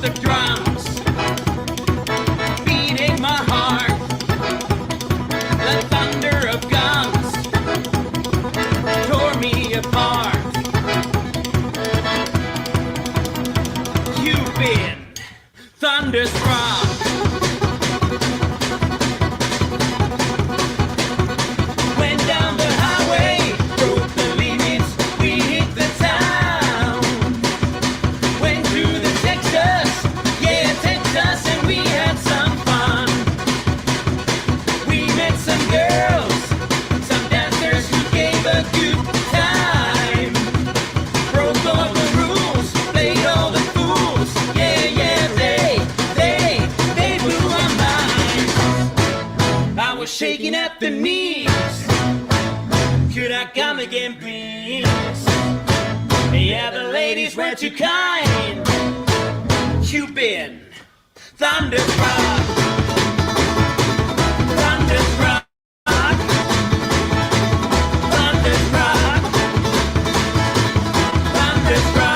the drums beating my heart. The thunder of guns tore me apart. You've been thunderstruck. Went down the highway, broke the limits, we hit the town. Went through the Texas, yeah, Texas, and we had some fun. We met some girls, some dancers who gave a good time. Broke all the rules, played all the fools, yeah, yeah, they blew my mind. I was shaking at the knees. Could I come again, please? Yeah, the ladies were too kind. You've been thunderstruck. Thunderstruck. Thunderstruck. Thunderstruck.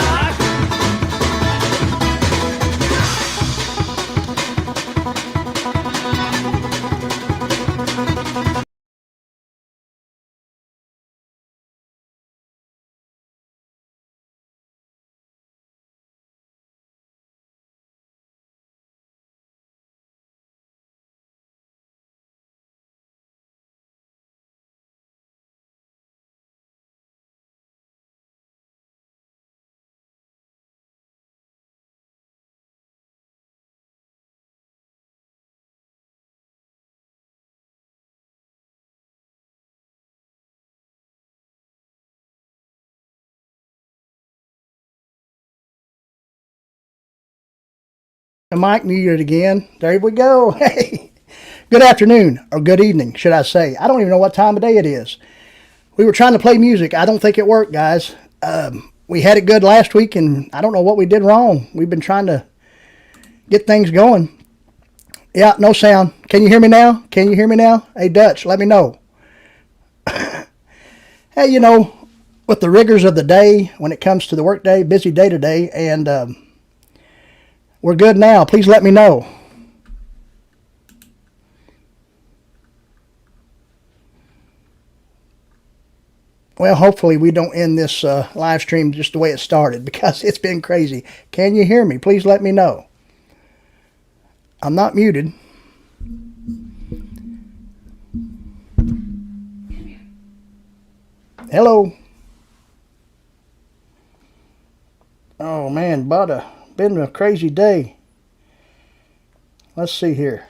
The mic muted again. There we go. Hey, good afternoon, or good evening, should I say. I don't even know what time of day it is. We were trying to play music. I don't think it worked, guys. We had it good last week, and I don't know what we did wrong. We've been trying to get things going. Yeah, no sound. Can you hear me now? Can you hear me now? Hey, Dutch, let me know. Hey, you know, with the rigors of the day, when it comes to the work day, busy day today, and we're good now. Please let me know. Well, hopefully we don't end this live stream just the way it started, because it's been crazy. Can you hear me? Please let me know. I'm not muted. Hello. Oh man, been a crazy day. Let's see here.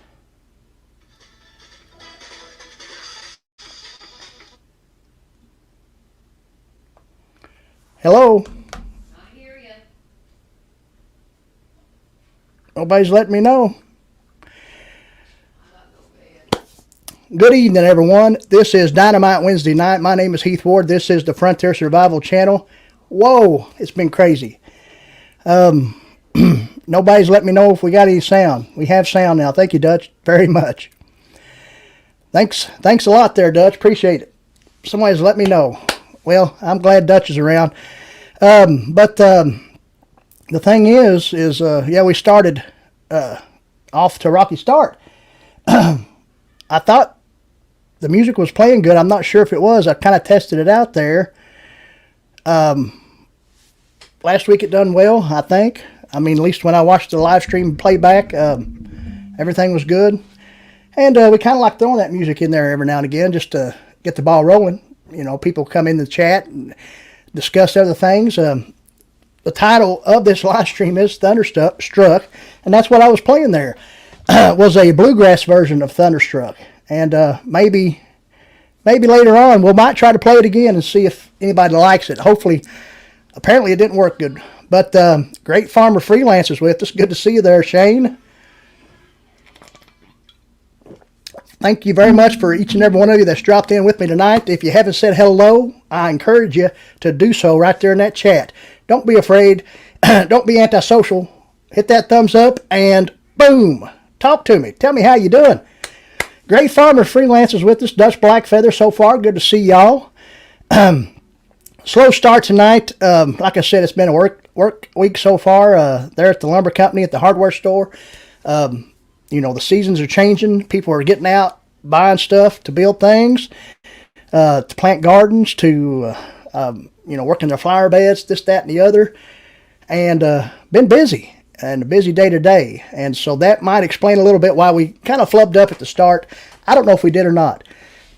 Hello. I hear you. Nobody's letting me know. Good evening, everyone. This is Dynamite Wednesday Night. My name is Heath Ward. This is the Frontier Survival Channel. Whoa, it's been crazy. Nobody's let me know if we got any sound. We have sound now. Thank you, Dutch, very much. Thanks a lot there, Dutch. Appreciate it. Somebody's let me know. Well, I'm glad Dutch is around. But the thing is yeah, we started off to a rocky start. I thought the music was playing good. I'm not sure if it was. I kind of tested it out there. Last week it done well, I think. I mean, at least when I watched the live stream playback, everything was good. And we kind of like throwing that music in there every now and again just to get the ball rolling. You know, people come in the chat and discuss other things. The title of this live stream is Thunderstruck, and that's what I was playing there. Was a bluegrass version of Thunderstruck. And maybe later on we might try to play it again and see if anybody likes it. Hopefully, apparently it didn't work good. But Great Farmer Freelancers with us. Good to see you there, Shane. Thank you very much for each and every one of you that's dropped in with me tonight. If you haven't said hello, I encourage you to do so right there in that chat. Don't be afraid. Don't be antisocial. Hit that thumbs up and boom. Talk to me. Tell me how you doing. Great Farmer Freelancers with us. Dutch Blackfeather so far. Good to see y'all. Slow start tonight. Like I said, it's been a work week so far. There at the lumber company at the hardware store. The seasons are changing. People are getting out, buying stuff to build things, to plant gardens, to working their flower beds, this, that, and the other, and been busy. And a busy day to day. And so that might explain a little bit why we kind of flubbed up at the start. I don't know if we did or not.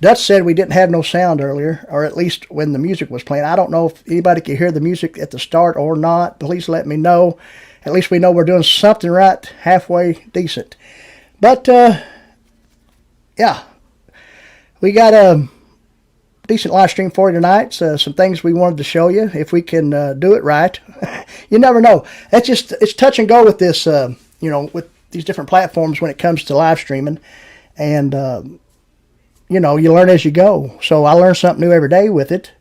Dutch said we didn't have no sound earlier, or at least when the music was playing. I don't know if anybody could hear the music at the start or not. Please let me know. At least we know we're doing something right, halfway decent. But, we got a decent live stream for you tonight. Some things we wanted to show you if we can do it right. You never know. It's touch and go with this, with these different platforms when it comes to live streaming. And, you learn as you go. So I learn something new every day with it.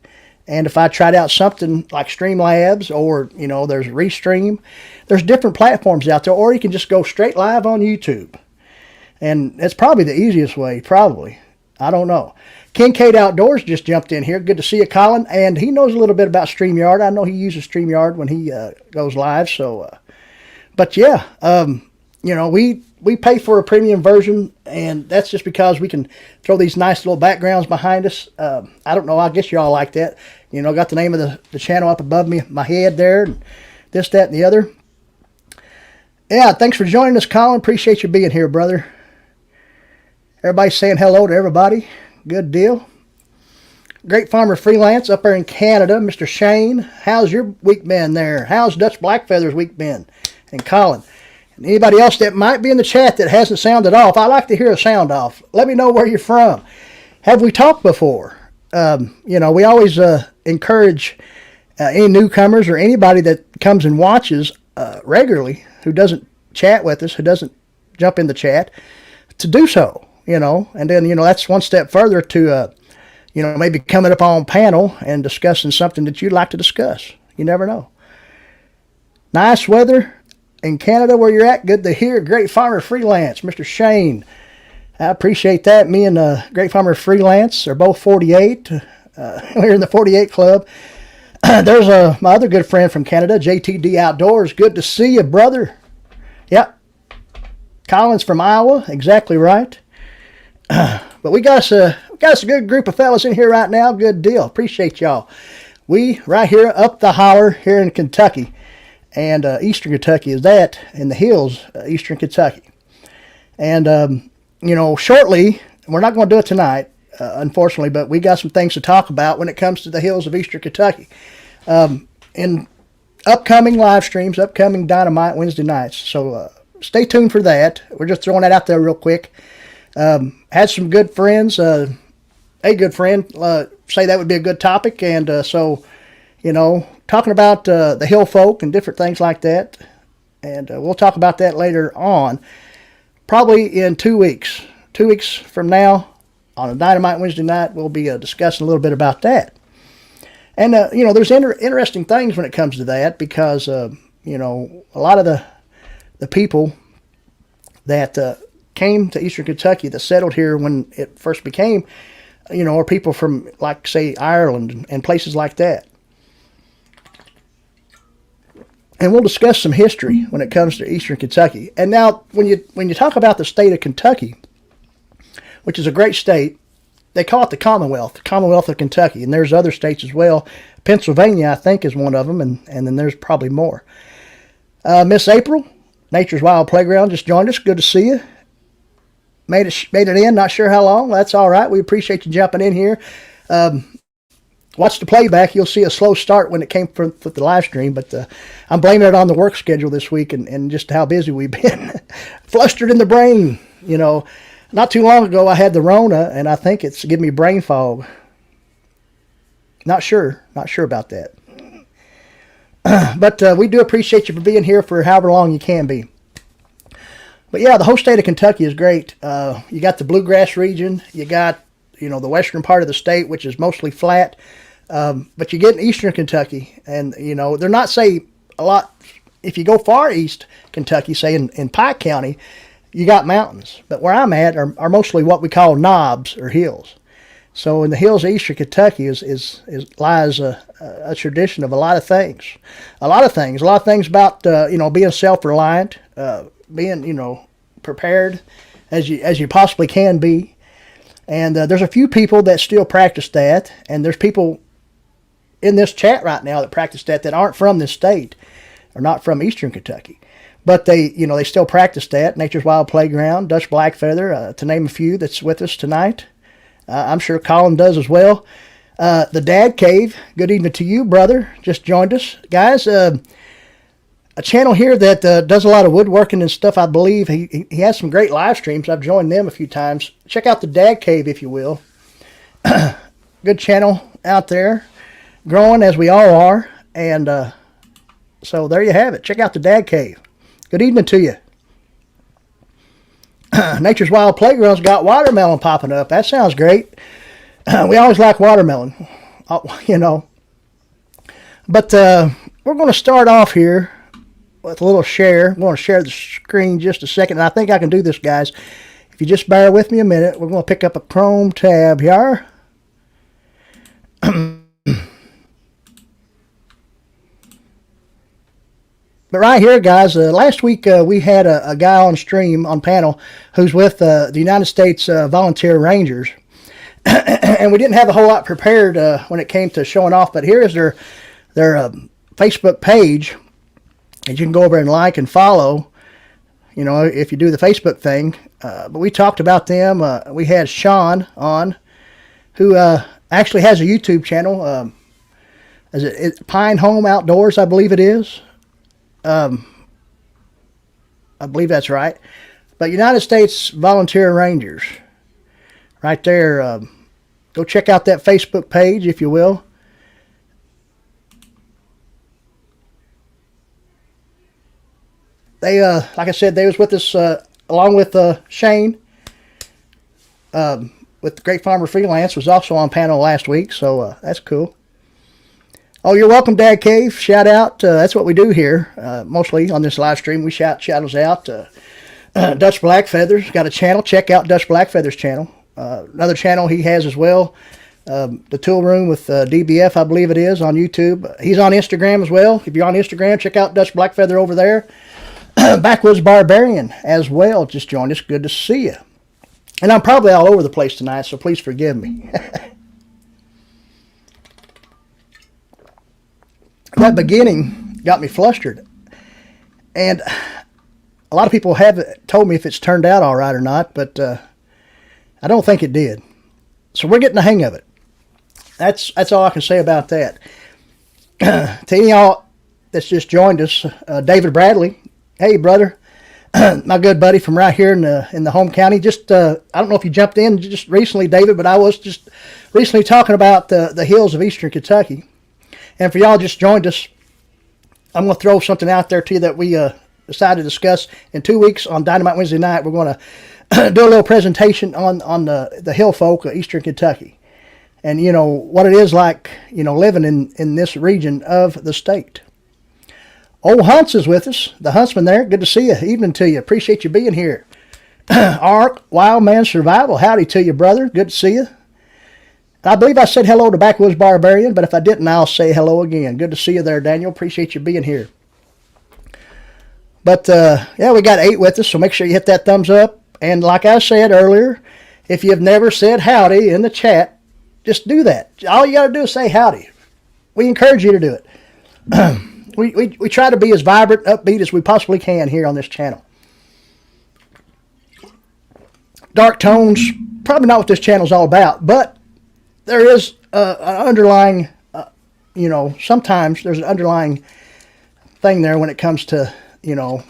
And if I tried out something like Streamlabs or, there's Restream, there's different platforms out there. Or you can just go straight live on YouTube. And that's probably the easiest way, probably. I don't know. Kincaid Outdoors just jumped in here. Good to see you, Colin. And he knows a little bit about StreamYard. I know he uses StreamYard when he goes live. So, we pay for a premium version, and that's just because we can throw these nice little backgrounds behind us. I don't know. I guess y'all like that. Got the name of the channel up above me, my head there, and this, that, and the other. Yeah, thanks for joining us, Colin. Appreciate you being here, brother. Everybody's saying hello to everybody. Good deal. Great Farmer Freelance up there in Canada. Mr. Shane, how's your week been there? How's Dutch Blackfeather's week been? And Colin. And anybody else that might be in the chat that hasn't sounded off, I like to hear a sound off. Let me know where you're from. Have we talked before? We always encourage any newcomers or anybody that comes and watches regularly who doesn't chat with us, who doesn't jump in the chat, to do so. And then, that's one step further to, maybe coming up on panel and discussing something that you'd like to discuss. You never know. Nice weather in Canada where you're at. Good to hear. Great Farmer Freelance, Mr. Shane. I appreciate that. Me and Great Farmer Freelance are both 48. We're in the 48 club. There's my other good friend from Canada, JTD Outdoors. Good to see you, brother. Yep. Colin's from Iowa. Exactly right. But we got a good group of fellas in here right now. Good deal. Appreciate y'all. We right here up the holler here in Kentucky, and Eastern Kentucky is that in the hills, Eastern Kentucky. And shortly, we're not going to do it tonight, unfortunately, but we got some things to talk about when it comes to the hills of Eastern Kentucky. In upcoming live streams, upcoming Dynamite Wednesday nights. So stay tuned for that. We're just throwing that out there real quick. Had some good friends, a good friend, say that would be a good topic. And so, talking about the hill folk and different things like that. And we'll talk about that later on, probably in 2 weeks. 2 weeks from now, on a Dynamite Wednesday night, we'll be discussing a little bit about that. And, there's interesting things when it comes to that because, a lot of the people that came to Eastern Kentucky, that settled here when it first became, are people from, like, say, Ireland and places like that. And we'll discuss some history when it comes to Eastern Kentucky. And now, when you talk about the state of Kentucky, which is a great state, they call it the Commonwealth of Kentucky. And there's other states as well. Pennsylvania, I think, is one of them, and then there's probably more. Miss April, Nature's Wild Playground, just joined us. Good to see you. Made it in, not sure how long. That's all right. We appreciate you jumping in here. Watch the playback. You'll see a slow start when it came from the live stream, but I'm blaming it on the work schedule this week and just how busy we've been. Flustered in the brain. Not too long ago I had the Rona, and I think it's giving me brain fog. Not sure about that. But we do appreciate you for being here for however long you can be. But yeah, the whole state of Kentucky is great. You got the bluegrass region. You got, the western part of the state, which is mostly flat. But you get in eastern Kentucky, and, they're not, say, a lot. If you go far east Kentucky, say in Pike County, you got mountains. But where I'm at are mostly what we call knobs or hills. So in the hills of eastern Kentucky lies a tradition of a lot of things. A lot of things about, being self-reliant, being, prepared as you possibly can be. And there's a few people that still practice that, and there's people in this chat right now that practice that aren't from this state or not from eastern Kentucky. But they still practice that. Nature's Wild Playground, Dutch Blackfeather, to name a few that's with us tonight. I'm sure Colin does as well. The Dad Cave, good evening to you, brother. Just joined us. Guys, a channel here that does a lot of woodworking and stuff, I believe. He has some great live streams. I've joined them a few times. Check out the Dad Cave, if you will. Good channel out there. Growing as we all are. And so there you have it. Check out the Dad Cave. Good evening to you. Nature's Wild Playground's got watermelon popping up. That sounds great. We always like watermelon, But we're going to start off here with a little share. I'm going to share the screen just a second. And I think I can do this, guys. If you just bear with me a minute, we're going to pick up a Chrome tab here. But right here, guys, last week we had a guy on stream, on panel, who's with the United States Volunteer Rangers. And we didn't have a whole lot prepared when it came to showing off. But here is their Facebook page. And you can go over and like and follow, if you do the Facebook thing. But we talked about them. We had Sean on, who actually has a YouTube channel. Is it Pine Home Outdoors, I believe it is. I believe that's right. But United States Volunteer Rangers, right there. Go check out that Facebook page, if you will. They, like I said, they was with us along with Shane. With the Great Farmer Freelance, was also on panel last week, so that's cool. Oh, you're welcome, Dad Cave. Shout out. That's what we do here, mostly on this live stream. We shout shadows out. Dutch Blackfeather's got a channel. Check out Dutch Blackfeather's channel. Another channel he has as well, the Tool Room with DBF, I believe it is, on YouTube. He's on Instagram as well. If you're on Instagram, check out Dutch Blackfeather over there. Backwoods Barbarian as well just joined us. Good to see you. And I'm probably all over the place tonight, so please forgive me. That beginning got me flustered. And a lot of people have told me if it's turned out all right or not, but I don't think it did. So we're getting the hang of it. That's all I can say about that. To any of y'all that's just joined us, David Bradley, hey brother, my good buddy from right here in the home county. Just I don't know if you jumped in just recently, David, but I was just recently talking about the hills of eastern Kentucky. And for y'all just joined us, I'm going to throw something out there to you that we decided to discuss in 2 weeks on Dynamite Wednesday Night. We're going to do a little presentation on the hill folk of eastern Kentucky. And, what it is like, living in this region of the state. Old Hunts is with us. The Huntsman there. Good to see you. Evening to you. Appreciate you being here. Ark, Wildman Survival. Howdy to you, brother. Good to see you. I believe I said hello to Backwoods Barbarian, but if I didn't, I'll say hello again. Good to see you there, Daniel. Appreciate you being here. But, yeah, we got 8 with us, so make sure you hit that thumbs up. And like I said earlier, if you've never said howdy in the chat, just do that. All you got to do is say howdy. We encourage you to do it. We try to be as vibrant, upbeat as we possibly can here on this channel. Dark tones, probably not what this channel is all about, but there is an underlying, sometimes there's an underlying thing there when it comes to,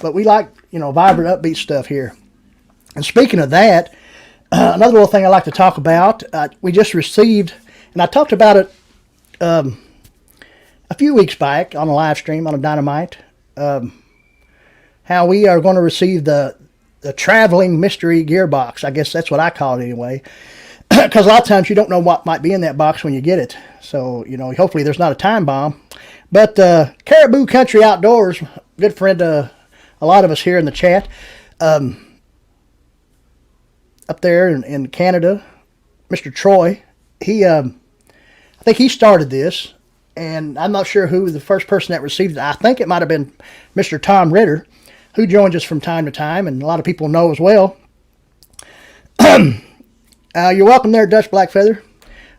but we like, vibrant, upbeat stuff here. And speaking of that, another little thing I like to talk about, we just received, and I talked about it a few weeks back on a live stream on a Dynamite, how we are going to receive the traveling mystery gearbox. I guess that's what I call it anyway. Because a lot of times you don't know what might be in that box when you get it. So, hopefully there's not a time bomb. But Caribou Country Outdoors, good friend a lot of us here in the chat, up there in Canada, Mr. Troy, I think he started this, and I'm not sure who the first person that received it. I think it might have been Mr. Tom Ritter, who joins us from time to time, and a lot of people know as well. You're welcome there, Dutch Blackfeather.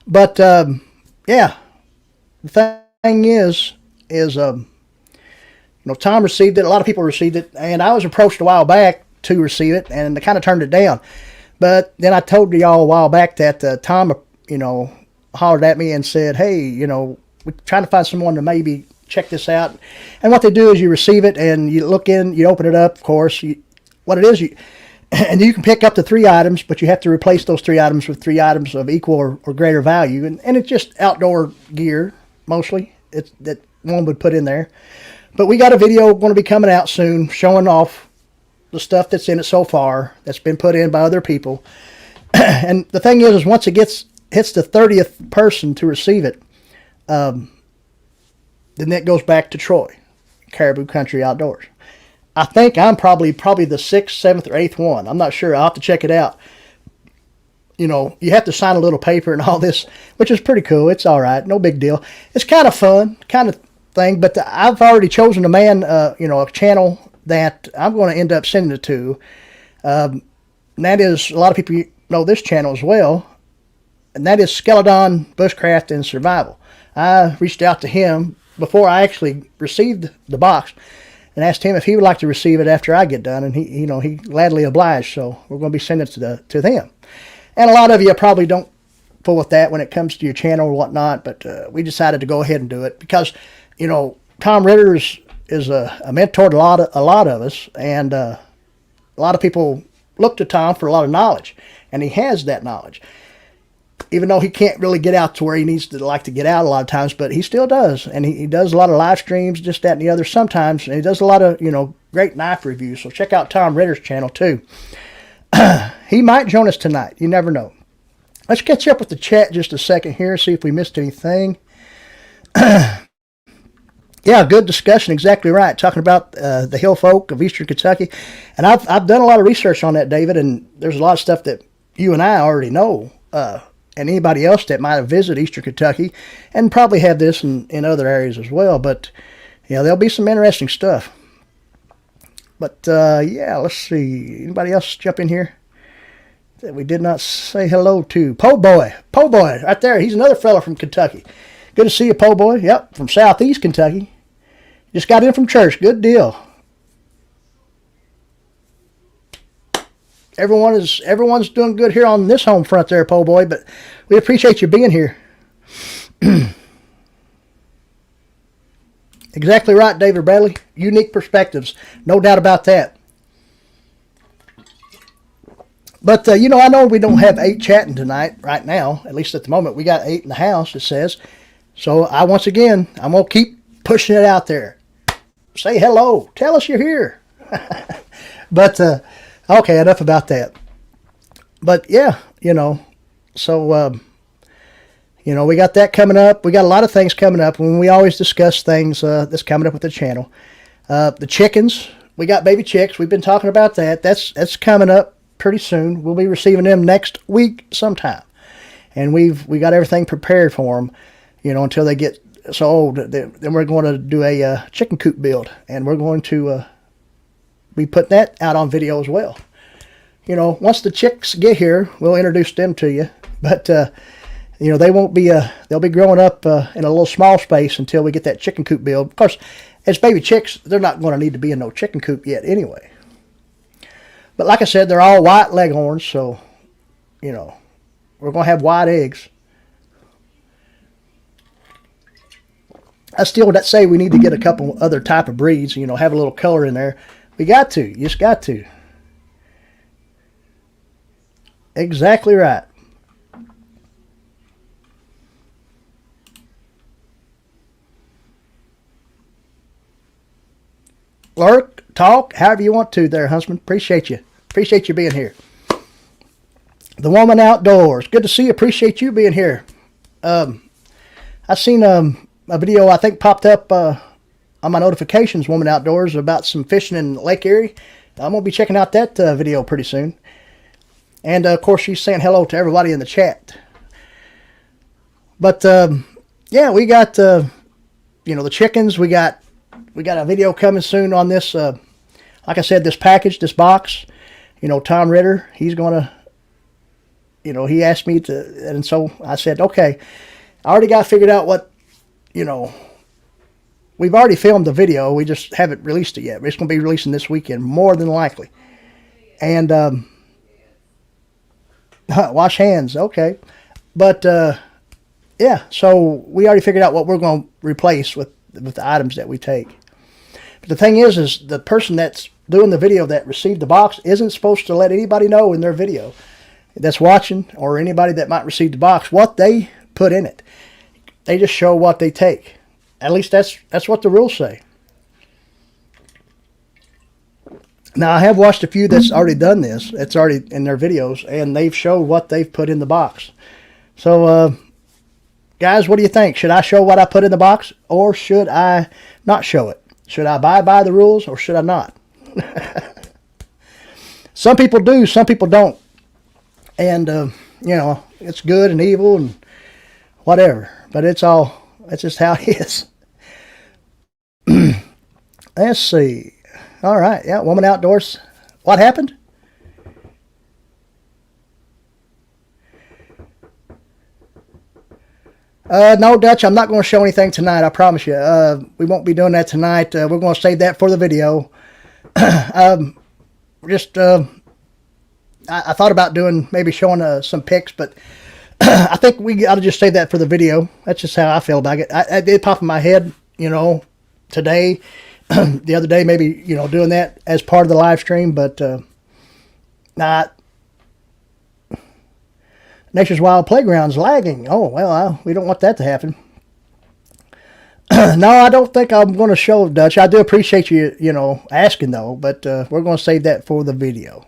But yeah, the thing is, Tom received it. A lot of people received it, and I was approached a while back to receive it, and I kind of turned it down. But then I told y'all a while back that Tom, hollered at me and said, "Hey, we're trying to find someone to maybe check this out." And what they do is you receive it and you look in, you open it up. Of course, what it is, and you can pick up the 3 items, but you have to replace those 3 items with 3 items of equal or greater value, and it's just outdoor gear mostly. It's that one would put in there. But we got a video going to be coming out soon showing off the stuff that's in it so far that's been put in by other people. And the thing is once it hits the 30th person to receive it, then it goes back to Troy, Caribou Country Outdoors. I think I'm probably the 6th, 7th, or 8th one. I'm not sure. I'll have to check it out. You have to sign a little paper and all this, which is pretty cool. It's all right. No big deal. It's kind of fun, kind of thing. But I've already chosen a man, a channel that I'm going to end up sending it to. And that is, a lot of people know this channel as well. And that is Skeledon Bushcraft and Survival. I reached out to him before I actually received the box and asked him if he would like to receive it after I get done, and he gladly obliged. So we're going to be sending it to them. And a lot of you probably don't fool with that when it comes to your channel or whatnot, but we decided to go ahead and do it because Tom Ritter is a mentor to a lot of us, and a lot of people look to Tom for a lot of knowledge, and he has that knowledge. Even though he can't really get out to where he needs to get out a lot of times, but he still does. And he does a lot of live streams, just that and the other sometimes. And he does a lot of, great knife reviews. So check out Tom Ritter's channel too. He might join us tonight. You never know. Let's catch up with the chat just a second here, see if we missed anything. Yeah, good discussion. Exactly right. Talking about the hill folk of Eastern Kentucky. And I've done a lot of research on that, David, and there's a lot of stuff that you and I already know. And anybody else that might have visited Eastern Kentucky, and probably have this in other areas as well. But, there'll be some interesting stuff. But, let's see. Anybody else jump in here that we did not say hello to? Po' Boy, right there. He's another fella from Kentucky. Good to see you, Po' Boy. Yep, from Southeast Kentucky. Just got in from church. Good deal. Everyone's doing good here on this home front there, Po' Boy, but we appreciate you being here. Exactly right, David Bradley. Unique perspectives. No doubt about that. But, I know we don't have 8 chatting tonight right now, at least at the moment. We got 8 in the house, it says. So, I'm going to keep pushing it out there. Say hello. Tell us you're here. But, okay, enough about that. But, yeah, so, we got that coming up. We got a lot of things coming up. When we always discuss things that's coming up with the channel. The chickens, we got baby chicks. We've been talking about that. That's coming up pretty soon. We'll be receiving them next week sometime. And we got everything prepared for them, until they get so old. Then we're going to do a chicken coop build. And we're going to be putting that out on video as well. Once the chicks get here, we'll introduce them to you. But, they won't be, they'll be growing up in a little small space until we get that chicken coop build. Of course, as baby chicks, they're not going to need to be in no chicken coop yet anyway. But like I said, they're all white leghorns, so, we're going to have white eggs. I still would say we need to get a couple other type of breeds, have a little color in there. We got to. You just got to. Exactly right. Lurk, talk, however you want to there, Huntsman. Appreciate you. Appreciate you being here. The Woman Outdoors. Good to see you. Appreciate you being here. I seen a video I think popped up on my notifications, Woman Outdoors, about some fishing in Lake Erie. I'm going to be checking out that video pretty soon. And, of course, she's saying hello to everybody in the chat. But yeah, we got the chickens. We got a video coming soon on this. Like I said, this package, this box. Tom Ritter, he's gonna. He asked me to, and so I said, okay. I already got figured out what. We've already filmed the video. We just haven't released it yet. It's going to be releasing this weekend, more than likely. And wash hands, okay. But yeah, so we already figured out what we're going to replace with the items that we take. But the thing is the person that's doing the video that received the box isn't supposed to let anybody know in their video that's watching, or anybody that might receive the box, what they put in it. They just show what they take. At least that's what the rules say. Now, I have watched a few that's already done this. It's already in their videos, and they've showed what they've put in the box. So, guys, what do you think? Should I show what I put in the box, or should I not show it? Should I abide by the rules, or should I not? Some people do, some people don't. And, it's good and evil and whatever. But it's just how it is. Let's see. All right. Yeah, woman outdoors. What happened? No, Dutch, I'm not going to show anything tonight. I promise you. We won't be doing that tonight. We're going to save that for the video. I thought about maybe showing some pics, but I think we ought to just save that for the video. That's just how I feel about it. I did pop in my head, today, the other day, maybe, doing that as part of the live stream, but not. Nature's Wild Playground's lagging. Oh, well, we don't want that to happen. No, I don't think I'm going to show Dutch. I do appreciate you, asking, though, but we're going to save that for the video.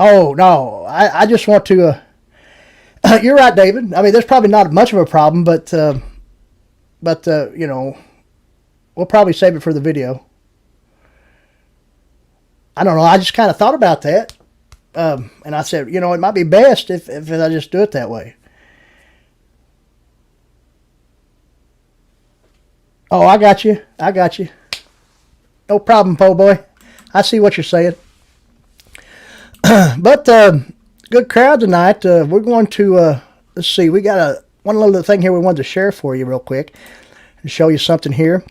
Oh, no, I just want to, you're right, David. I mean, there's probably not much of a problem, but we'll probably save it for the video. I don't know. I just kind of thought about that. And I said, it might be best if I just do it that way. Oh, I got you. No problem, po' boy. I see what you're saying. But good crowd tonight. We're going to, let's see, we got one little thing here we wanted to share for you real quick and show you something here.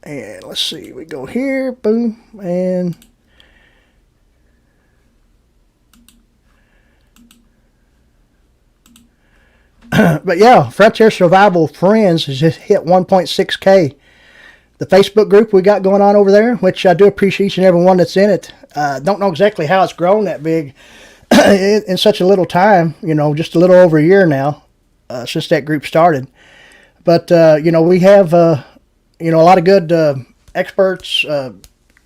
And let's see, we go here, boom, and but yeah, Frontier Survival Friends has just hit 1.6K. The Facebook group we got going on over there, which I do appreciate each and every one that's in it. Don't know exactly how it's grown that big in such a little time, just a little over a year now since that group started. But, we have, a lot of good experts,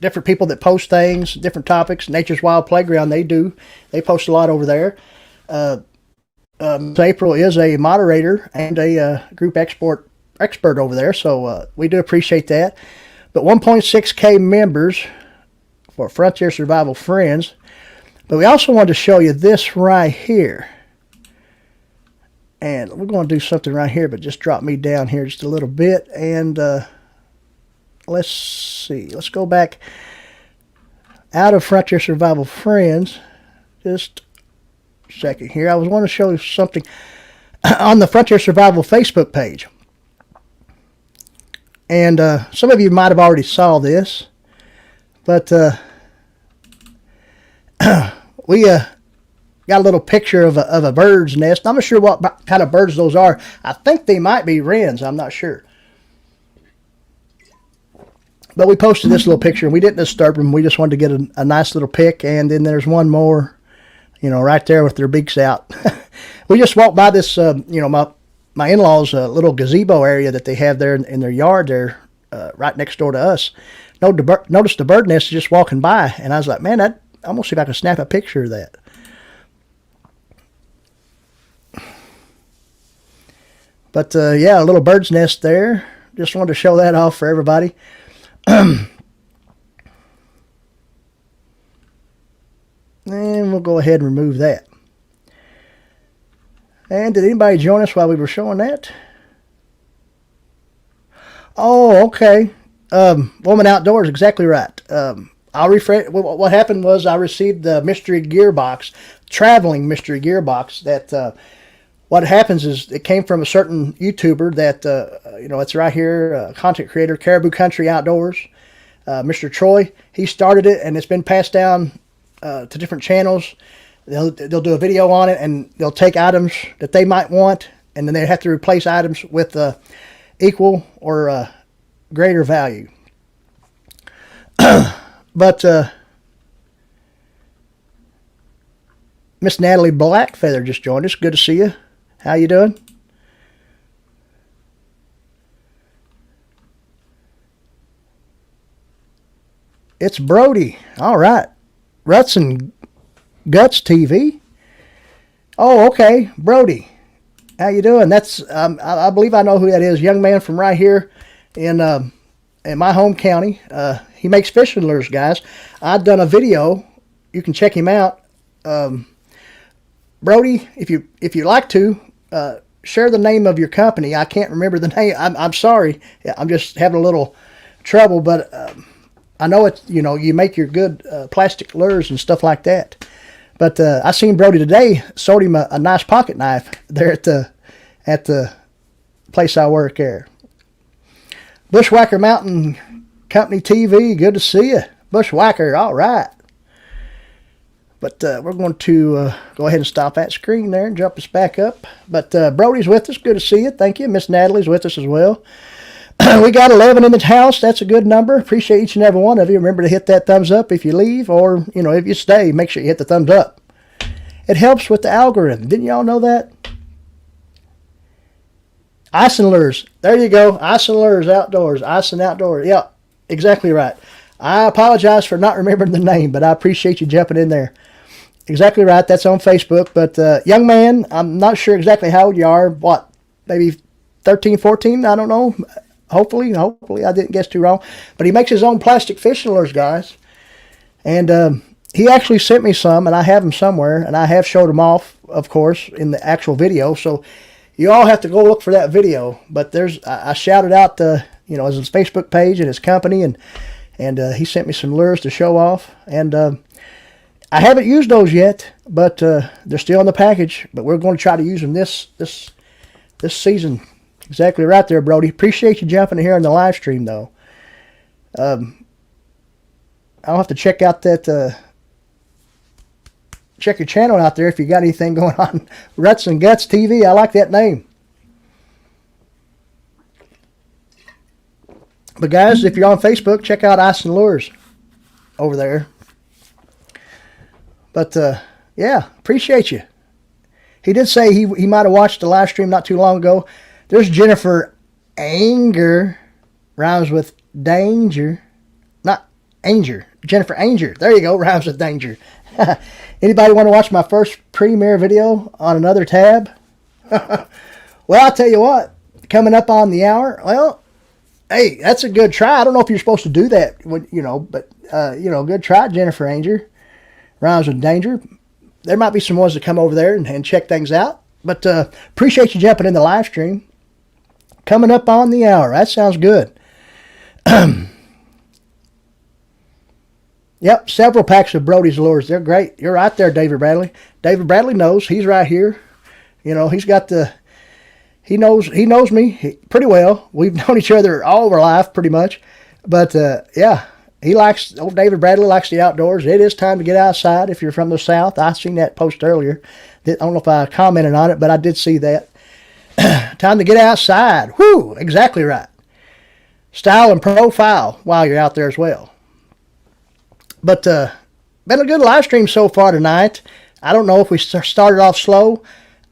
different people that post things, different topics. Nature's Wild Playground, they post a lot over there. April is a moderator and a group expert over there, so we do appreciate that. But 1.6K members for Frontier Survival Friends. But we also wanted to show you this right here. And we're going to do something right here, but just drop me down here just a little bit. And let's see. Let's go back out of Frontier Survival Friends. Just a second here. I was wanting to show you something on the Frontier Survival Facebook page. And some of you might have already saw this. But we got a little picture of a bird's nest. I'm not sure what kind of birds those are. I think they might be wrens. I'm not sure. But we posted this little picture, and we didn't disturb them. We just wanted to get a nice little pic. And then there's one more, right there with their beaks out. We just walked by this, my in-laws' little gazebo area that they have there in their yard there, right next door to us. Noticed the bird nest just walking by, and I was like, man, I'm going to see if I can snap a picture of that. But, yeah, a little bird's nest there. Just wanted to show that off for everybody. And we'll go ahead and remove that. And did anybody join us while we were showing that? Oh, okay. Woman Outdoors, exactly right. I'll refresh. What happened was I received the mystery gearbox, traveling mystery gearbox. That what happens is it came from a certain YouTuber that it's right here, content creator, Caribou Country Outdoors, Mr. Troy. He started it, and it's been passed down to different channels. They'll do a video on it, and they'll take items that they might want, and then they have to replace items with equal or greater value. But Miss Natalie Blackfeather just joined us. Good to see you. How you doing? It's Brody. All right. Ruts and Guts TV. Oh, okay. Brody. How you doing? That's I believe I know who that is. Young man from right here in my home county. He makes fishing lures, guys. I've done a video. You can check him out. Brody, if you like to, share the name of your company. I can't remember the name. I'm sorry. I'm just having a little trouble, but I know it's, you make your good plastic lures and stuff like that. But I seen Brody today. Sold him a nice pocket knife there at the place I work there. Bushwhacker Mountain Company TV. Good to see you, Bushwhacker. All right. But we're going to go ahead and stop that screen there and jump us back up. But Brody's with us. Good to see you. Thank you. Miss Natalie's with us as well. We got 11 in the house. That's a good number. Appreciate each and every one of you. Remember to hit that thumbs up if you leave, or if you stay, make sure you hit the thumbs up. It helps with the algorithm. Didn't y'all know that? Ice and Lures. There you go. Ice and Lures Outdoors. Ice and Outdoors. Yeah, exactly right. I apologize for not remembering the name, but I appreciate you jumping in there. Exactly right. That's on Facebook. But young man, I'm not sure exactly how old you are. What, maybe 13, 14? I don't know. Hopefully I didn't guess too wrong. But he makes his own plastic fishing lures, guys. And he actually sent me some, and I have them somewhere, and I have showed them off, of course, in the actual video. So you all have to go look for that video. But I shouted out his Facebook page and his company, and he sent me some lures to show off. And I haven't used those yet, but they're still in the package. But we're going to try to use them this season. Exactly right there, Brody. Appreciate you jumping in here on the live stream, though. I'll have to check out that. Check your channel out there if you got anything going on. Ruts and Guts TV. I like that name. But guys, if you're on Facebook, check out Ice and Lures over there. But yeah, appreciate you. He did say he might have watched the live stream not too long ago. There's Jennifer Anger, rhymes with danger, not Anger. Jennifer Anger. There you go, rhymes with danger. Anybody want to watch my first premiere video on another tab? Well, I'll tell you what, coming up on the hour. Well, hey, that's a good try. I don't know if you're supposed to do that, but good try, Jennifer Anger. Rhymes with danger. There might be some ones that come over there and check things out. But appreciate you jumping in the live stream. Coming up on the hour. That sounds good. Yep, several packs of Brody's lures. They're great. You're right there, David Bradley. David Bradley knows. He's right here. He's got he knows me pretty well. We've known each other all of our life pretty much. But yeah, old David Bradley likes the outdoors. It is time to get outside if you're from the South. I seen that post earlier. I don't know if I commented on it, but I did see that. Time to get outside. Whoo, exactly right. Style and profile while you're out there as well. But been a good live stream so far tonight. I don't know if we started off slow.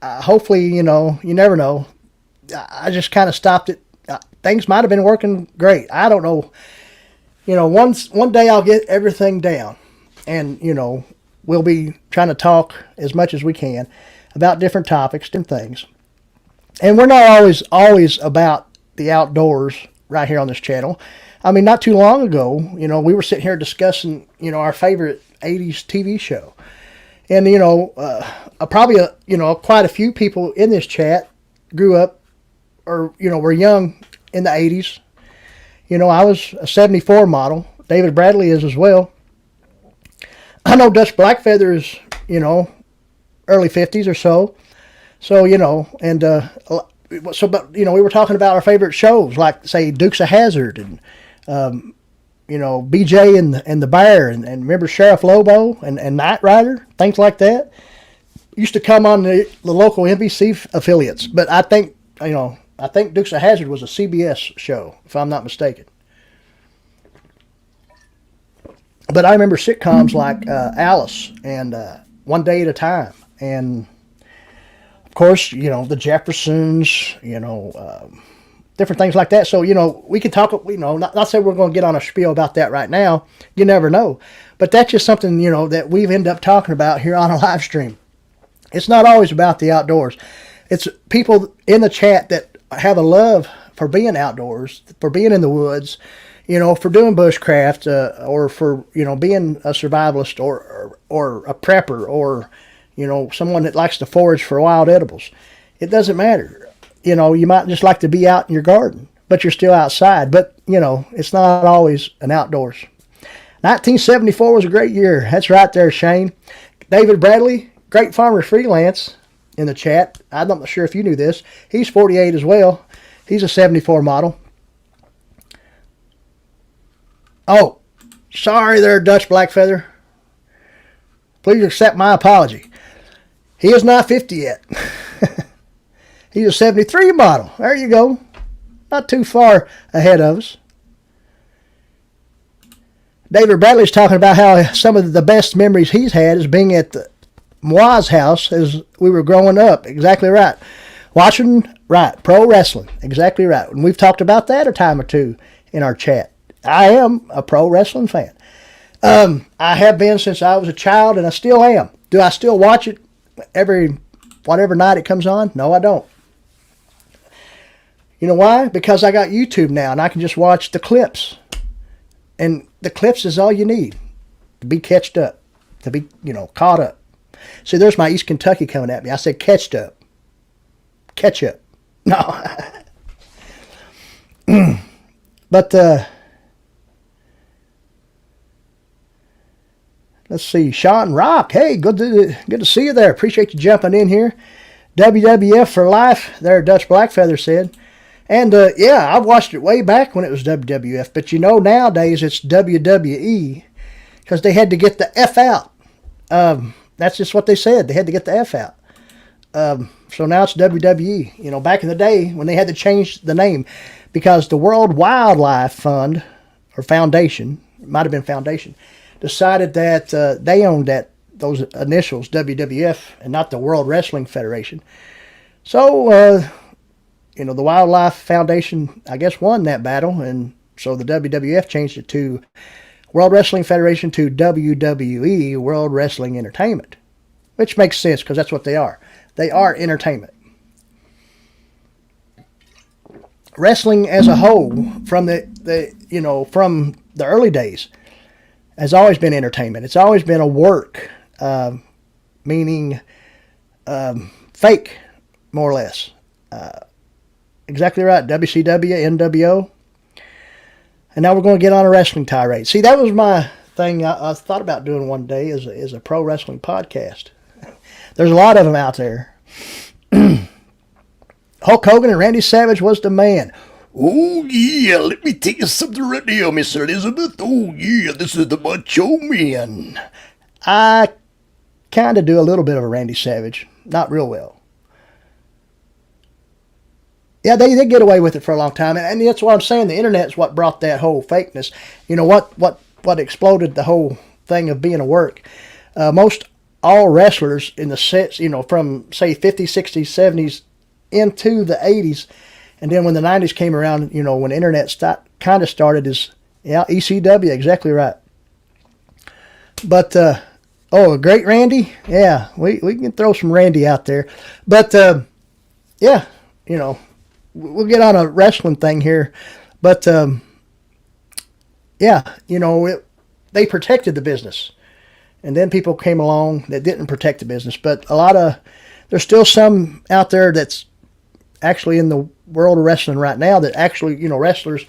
Hopefully, you never know. I just kind of stopped it. Things might have been working great. I don't know. One day I'll get everything down. And, we'll be trying to talk as much as we can about different topics and things. And we're not always about the outdoors right here on this channel. I mean, not too long ago, we were sitting here discussing, our favorite 80s TV show. And, probably, quite a few people in this chat grew up or, were young in the 80s. I was a 74 model. David Bradley is as well. I know Dutch Blackfeather is, early 50s or so. So, we were talking about our favorite shows, like, say, Dukes of Hazzard and, BJ and the Bear, and remember Sheriff Lobo and Knight Rider, things like that. Used to come on the local NBC affiliates, but I think Dukes of Hazzard was a CBS show, if I'm not mistaken. But I remember sitcoms like Alice and One Day at a Time, and of course, the Jeffersons, different things like that. So, we could talk, not say we're going to get on a spiel about that right now. You never know. But that's just something, that we've ended up talking about here on a live stream. It's not always about the outdoors. It's people in the chat that have a love for being outdoors, for being in the woods, for doing bushcraft, or for, being a survivalist or a prepper, or, someone that likes to forage for wild edibles. It doesn't matter. You might just like to be out in your garden, but you're still outside. But, it's not always an outdoors. 1974 was a great year. That's right there, Shane. David Bradley, Great Farmer Freelance in the chat. I'm not sure if you knew this. He's 48 as well. He's a 74 model. Oh, sorry there, Dutch Blackfeather. Please accept my apology. He is not 50 yet. He's a 73 model. There you go. Not too far ahead of us. David Bradley's talking about how some of the best memories he's had is being at the Moi's house as we were growing up. Exactly right. Watching, right, pro wrestling. Exactly right. And we've talked about that a time or two in our chat. I am a pro wrestling fan. I have been since I was a child, and I still am. Do I still watch it whatever night it comes on? No, I don't. You know why? Because I got YouTube now, and I can just watch the clips. And the clips is all you need to be catched up, to be, caught up. See, there's my East Kentucky coming at me. I said catched up. Catch up. No. But, let's see. Sean Rock. Hey, good to see you there. Appreciate you jumping in here. WWF for life, there, Dutch Blackfeather said. And, I've watched it way back when it was WWF. But, nowadays it's WWE because they had to get the F out. That's just what they said. They had to get the F out. So now it's WWE. Back in the day when they had to change the name because the World Wildlife Fund or Foundation, it might have been Foundation, decided that they owned those initials, WWF, and not the World Wrestling Federation. So, the Wildlife Foundation, I guess, won that battle, and so the WWF changed it to World Wrestling Federation to WWE, World Wrestling Entertainment, which makes sense because that's what they are. They are entertainment. Wrestling as a whole, from from the early days, has always been entertainment. It's always been a work, meaning fake, more or less. Exactly right. WCW, NWO. And now we're going to get on a wrestling tirade. See, that was my thing I thought about doing one day is a pro wrestling podcast. There's a lot of them out there. Hulk Hogan and Randy Savage was the man. Oh, yeah, let me tell you something right now, Miss Elizabeth. Oh, yeah, this is the Macho Man. I kind of do a little bit of a Randy Savage. Not real well. Yeah, they get away with it for a long time, and that's what I'm saying. The internet's what brought that whole fakeness. What exploded the whole thing of being a work. Most all wrestlers in the sets, from say 50s, 60s, 70s into the 80s, and then when the 90s came around, when the internet kind of started, ECW, exactly right. But a great Randy, yeah, we can throw some Randy out there, but we'll get on a wrestling thing here, but they protected the business, And then people came along that didn't protect the business. But there's still some out there that's actually in the world of wrestling right now that actually, wrestlers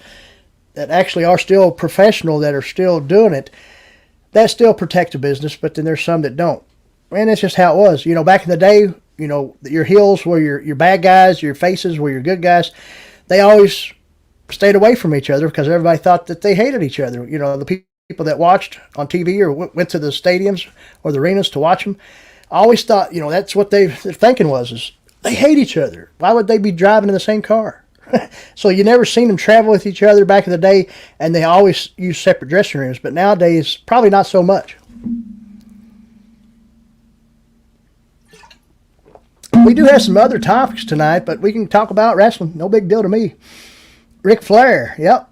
that actually are still professional, that are still doing it, that still protect the business. But then there's some that don't. And it's just how it was. Back in the day, your heels were your bad guys, your faces were your good guys. They always stayed away from each other because everybody thought that they hated each other. The people that watched on TV or went to the stadiums or the arenas to watch them always thought, that's what their thinking is they hate each other. Why would they be driving in the same car? So you never seen them travel with each other back in the day, and they always used separate dressing rooms. But nowadays, probably not so much. We do have some other topics tonight, but we can talk about wrestling. No big deal to me. Ric Flair, yep.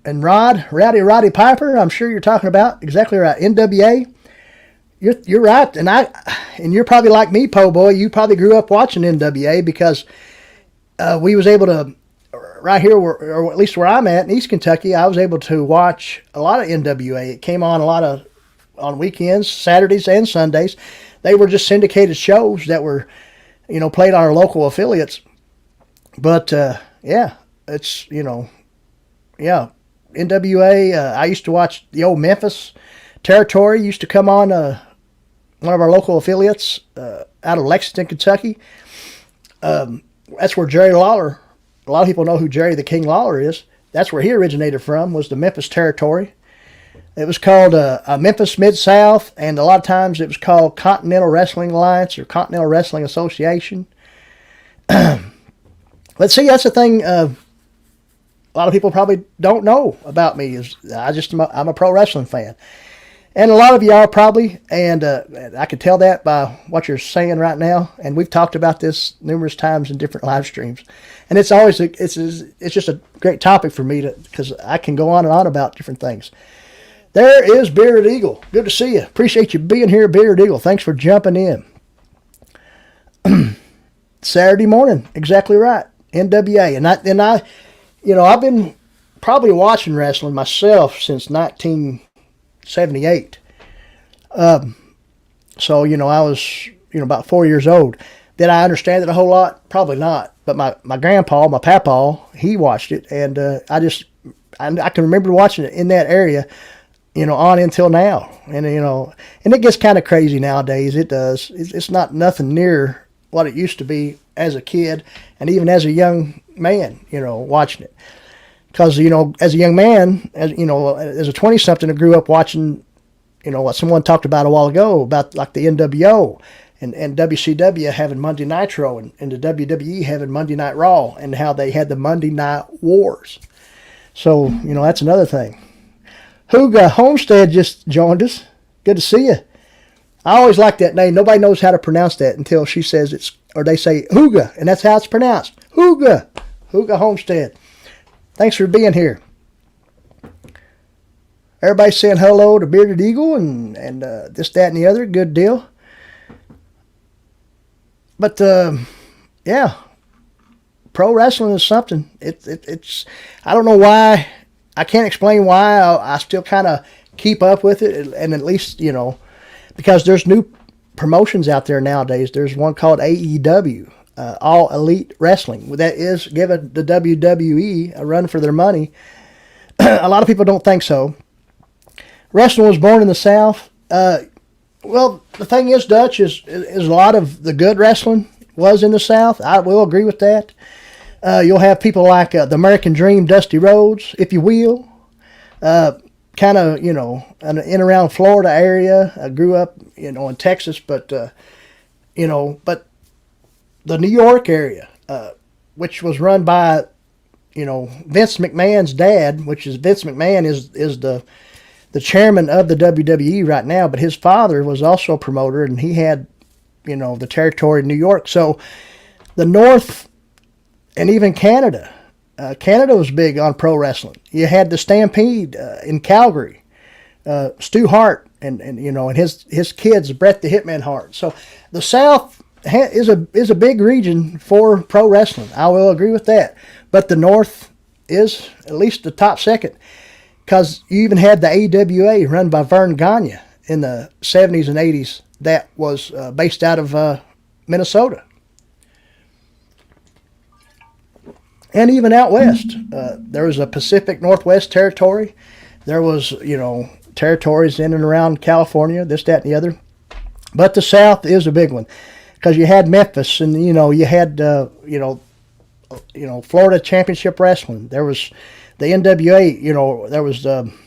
And Roddy Piper, I'm sure you're talking about. Exactly right. NWA. You're right. And you're probably like me, Po Boy. You probably grew up watching NWA because we was able to, right here, or at least where I'm at in East Kentucky, I was able to watch a lot of NWA. It came on on weekends, Saturdays and Sundays. They were just syndicated shows that were, played on our local affiliates. But, it's, NWA. I used to watch the old Memphis Territory. Used to come on one of our local affiliates out of Lexington, Kentucky. That's where Jerry Lawler, a lot of people know who Jerry the King Lawler is. That's where he originated from, was the Memphis Territory. It was called Memphis Mid-South, and a lot of times it was called Continental Wrestling Alliance or Continental Wrestling Association. Let's see, that's the thing a lot of people probably don't know about me. Is I'm a pro wrestling fan. And a lot of y'all probably, and I can tell that by what you're saying right now. And we've talked about this numerous times in different live streams. And it's always it's just a great topic for me because I can go on and on about different things. There is Bearded Eagle. Good to see you. Appreciate you being here, Bearded Eagle. Thanks for jumping in. Saturday morning, exactly right. NWA, and I, I've been probably watching wrestling myself since 1978. So, I was, about 4 years old. Did I understand it a whole lot? Probably not. But my grandpa, my papaw, he watched it. And I can remember watching it in that area, on until now. And, and it gets kind of crazy nowadays. It does. It's not nothing near what it used to be as a kid and even as a young man, watching it. Because, as a young man, as a 20-something, I grew up watching, what someone talked about a while ago, about like the NWO and WCW having Monday Nitro and the WWE having Monday Night Raw and how they had the Monday Night Wars. So, that's another thing. Huga Homestead just joined us. Good to see you. I always like that name. Nobody knows how to pronounce that until she says or they say Huga, and that's how it's pronounced. Huga Homestead. Thanks for being here. Everybody's saying hello to Bearded Eagle and this, that, and the other. Good deal. But, pro wrestling is something. It's I don't know why. I can't explain why I still kind of keep up with it. And at least, because there's new promotions out there nowadays. There's one called AEW. All Elite Wrestling. That is giving the WWE a run for their money. A lot of people don't think so. Wrestling was born in the South. Well, the thing is, Dutch, is a lot of the good wrestling was in the South. I will agree with that. You'll have people like the American Dream, Dusty Rhodes, if you will. Kind of, in around Florida area. I grew up, in Texas, but, but the New York area, which was run by, Vince McMahon's dad, which is Vince McMahon is the chairman of the WWE right now, but his father was also a promoter, and he had, the territory in New York. So the North and even Canada, Canada was big on pro wrestling. You had the Stampede in Calgary, Stu Hart and his kids, Bret the Hitman Hart. So the South is a big region for pro wrestling. I will agree with that. But the North is at least the top second, because you even had the AWA run by Vern Gagne, in the 70s and 80s that was based out of Minnesota. And even out west. There was a Pacific Northwest territory. There was, territories in and around California, this, that, and the other. But the South is a big one. Because you had Memphis and, you had, Florida Championship Wrestling. There was the NWA, there was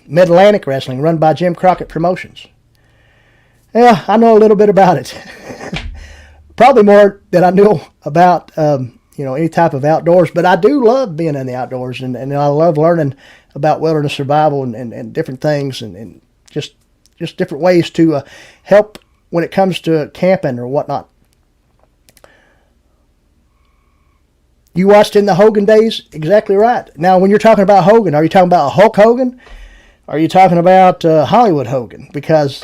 Mid-Atlantic Wrestling run by Jim Crockett Promotions. Yeah, I know a little bit about it. Probably more than I knew about, any type of outdoors. But I do love being in the outdoors, and I love learning about wilderness survival and different things and just different ways to help when it comes to camping or whatnot. You watched in the Hogan days? Exactly right. Now, when you're talking about Hogan, are you talking about Hulk Hogan? Are you talking about Hollywood Hogan? Because,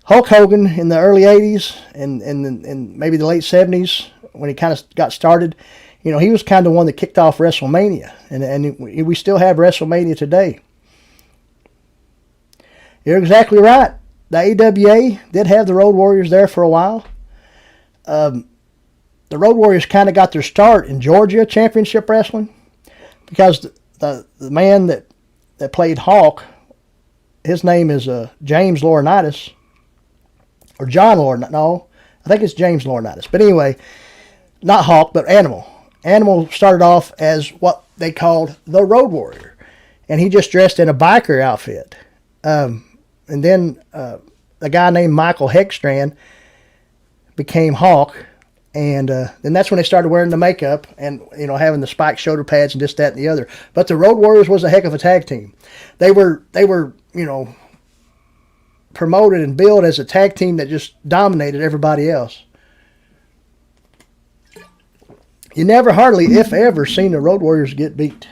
Hulk Hogan in the early 80s and maybe the late 70s, when he kind of got started, he was kind of the one that kicked off WrestleMania. And we still have WrestleMania today. You're exactly right. The AWA did have the Road Warriors there for a while. The Road Warriors kind of got their start in Georgia Championship Wrestling because the man that played Hulk, his name is James Laurinaitis, or John Laurinaitis. No, I think it's James Laurinaitis. But anyway, not Hulk, but Animal. Animal started off as what they called the Road Warrior, and he just dressed in a biker outfit. And then a guy named Michael Heckstrand became Hulk. And then that's when they started wearing the makeup and, having the spiked shoulder pads and this, that, and the other. But the Road Warriors was a heck of a tag team. They were promoted and billed as a tag team that just dominated everybody else. You never hardly, if ever, seen the Road Warriors get beat.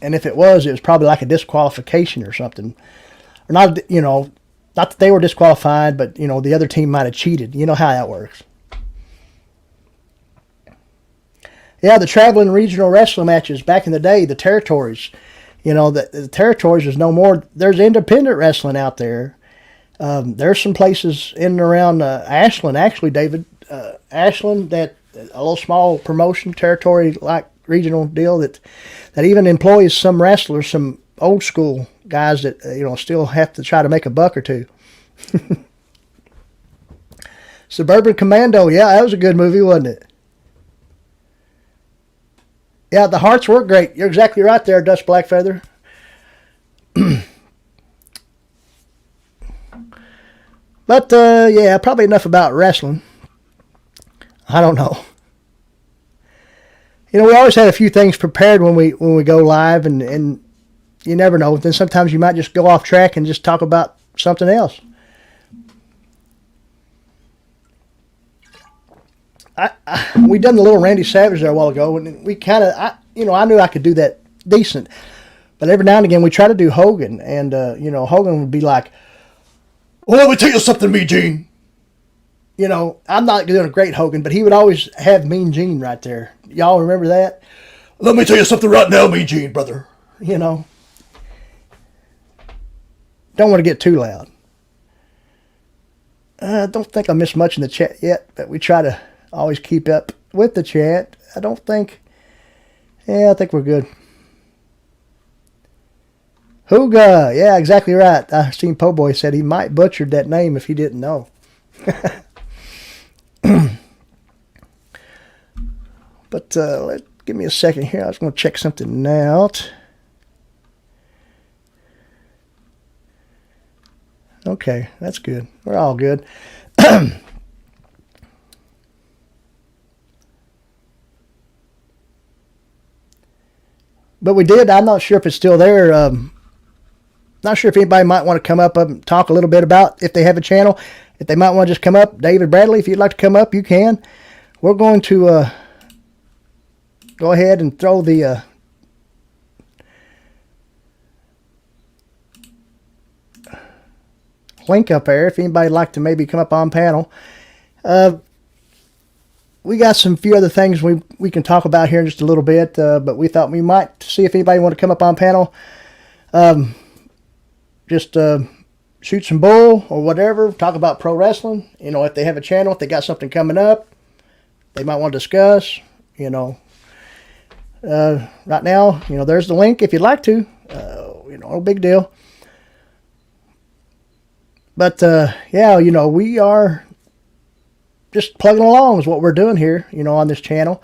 And if it was probably like a disqualification or something. Or not, not that they were disqualified, but, the other team might have cheated. You know how that works. Yeah, the traveling regional wrestling matches back in the day, the territories, the territories is no more. There's independent wrestling out there. There's some places in and around Ashland, actually, David. Ashland, that a little small promotion, territory-like regional deal that even employs some wrestlers, some old school guys that, still have to try to make a buck or two. Suburban Commando, yeah, that was a good movie, wasn't it? Yeah, the Hearts were great. You're exactly right there, Dust Blackfeather. But, yeah, probably enough about wrestling. I don't know. We always had a few things prepared when we go live, and you never know. Then sometimes you might just go off track and just talk about something else. We done the little Randy Savage there a while ago, and we kind of, I knew I could do that decent. But every now and again, we try to do Hogan, and, Hogan would be like, well, let me tell you something, Mean Gene. I'm not doing a great Hogan, but he would always have Mean Gene right there. Y'all remember that? Let me tell you something right now, Mean Gene, brother. Don't want to get too loud. I don't think I missed much in the chat yet, but we try to always keep up with the chat. I think we're good. Hooga, yeah, exactly right. I seen Po Boy said he might butchered that name if he didn't know. But give me a second here. I was going to check something out. Okay, that's good. We're all good. But we did. I'm not sure if it's still there. Not sure if anybody might want to come up and talk a little bit about if they have a channel. If they might want to just come up. David Bradley, if you'd like to come up, you can. We're going to go ahead and throw the link up there if anybody'd like to maybe come up on panel. We got some few other things we can talk about here in just a little bit, but we thought we might see if anybody want to come up on panel. Just shoot some bull or whatever, talk about pro wrestling. You know, if they have a channel, if they got something coming up, they might want to discuss. You know, right now, you know, there's the link if you'd like to. You know, no big deal. But yeah, you know, we are just plugging along is what we're doing here. You know, on this channel.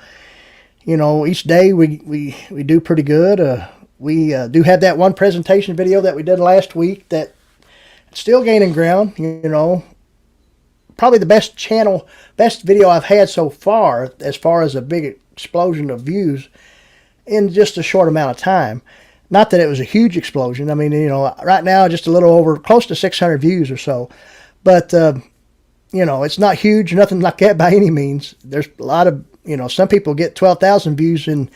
You know, each day we do pretty good. We do have that one presentation video that we did last week that still gaining ground. You know, probably the best video I've had so far as a big explosion of views in just a short amount of time. Not that it was a huge explosion. I mean, you know, right now just a little over, close to 600 views or so. But, you know, it's not huge, nothing like that by any means. There's a lot of, you know, some people get 12,000 views in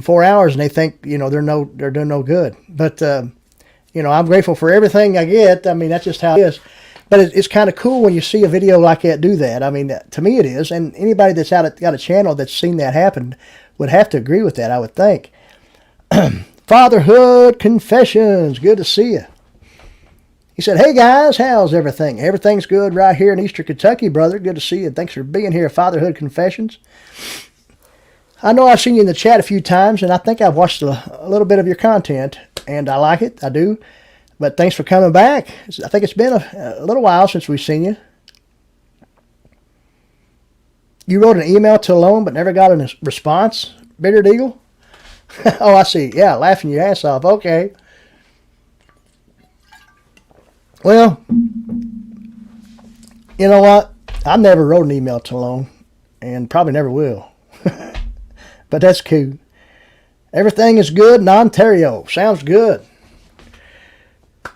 4 hours and they think, you know, they're doing no good. But, you know, I'm grateful for everything I get. I mean, that's just how it is. But it's kind of cool when you see a video like that do that. I mean, to me it is. And anybody that's got a channel that's seen that happen would have to agree with that, I would think. Fatherhood Confessions. Good to see you. He said, hey guys, how's everything? Everything's good right here in Eastern Kentucky, brother. Good to see you. Thanks for being here, Fatherhood Confessions. I know I've seen you in the chat a few times, and I think I've watched a little bit of your content, and I like it. I do. But thanks for coming back. I think it's been a little while since we've seen you. You wrote an email to Alone but never got a response, Bearded Eagle? Oh, I see. Yeah, laughing your ass off. Okay. Well, you know what? I never wrote an email to Alone, and probably never will. But that's cool. Everything is good in Ontario. Sounds good.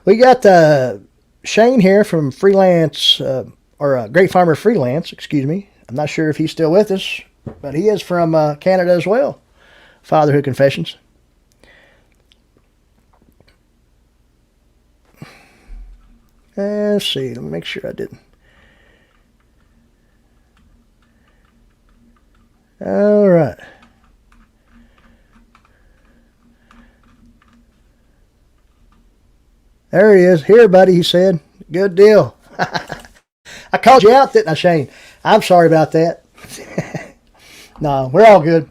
We got Shane here from Freelance, Great Farmer Freelance, excuse me. I'm not sure if he's still with us, but he is from Canada as well. Fatherhood Confessions. Let's see. Let me make sure I didn't. All right. There he is. Here, buddy, he said. Good deal. I called you out, didn't I, Shane? I'm sorry about that. No, we're all good.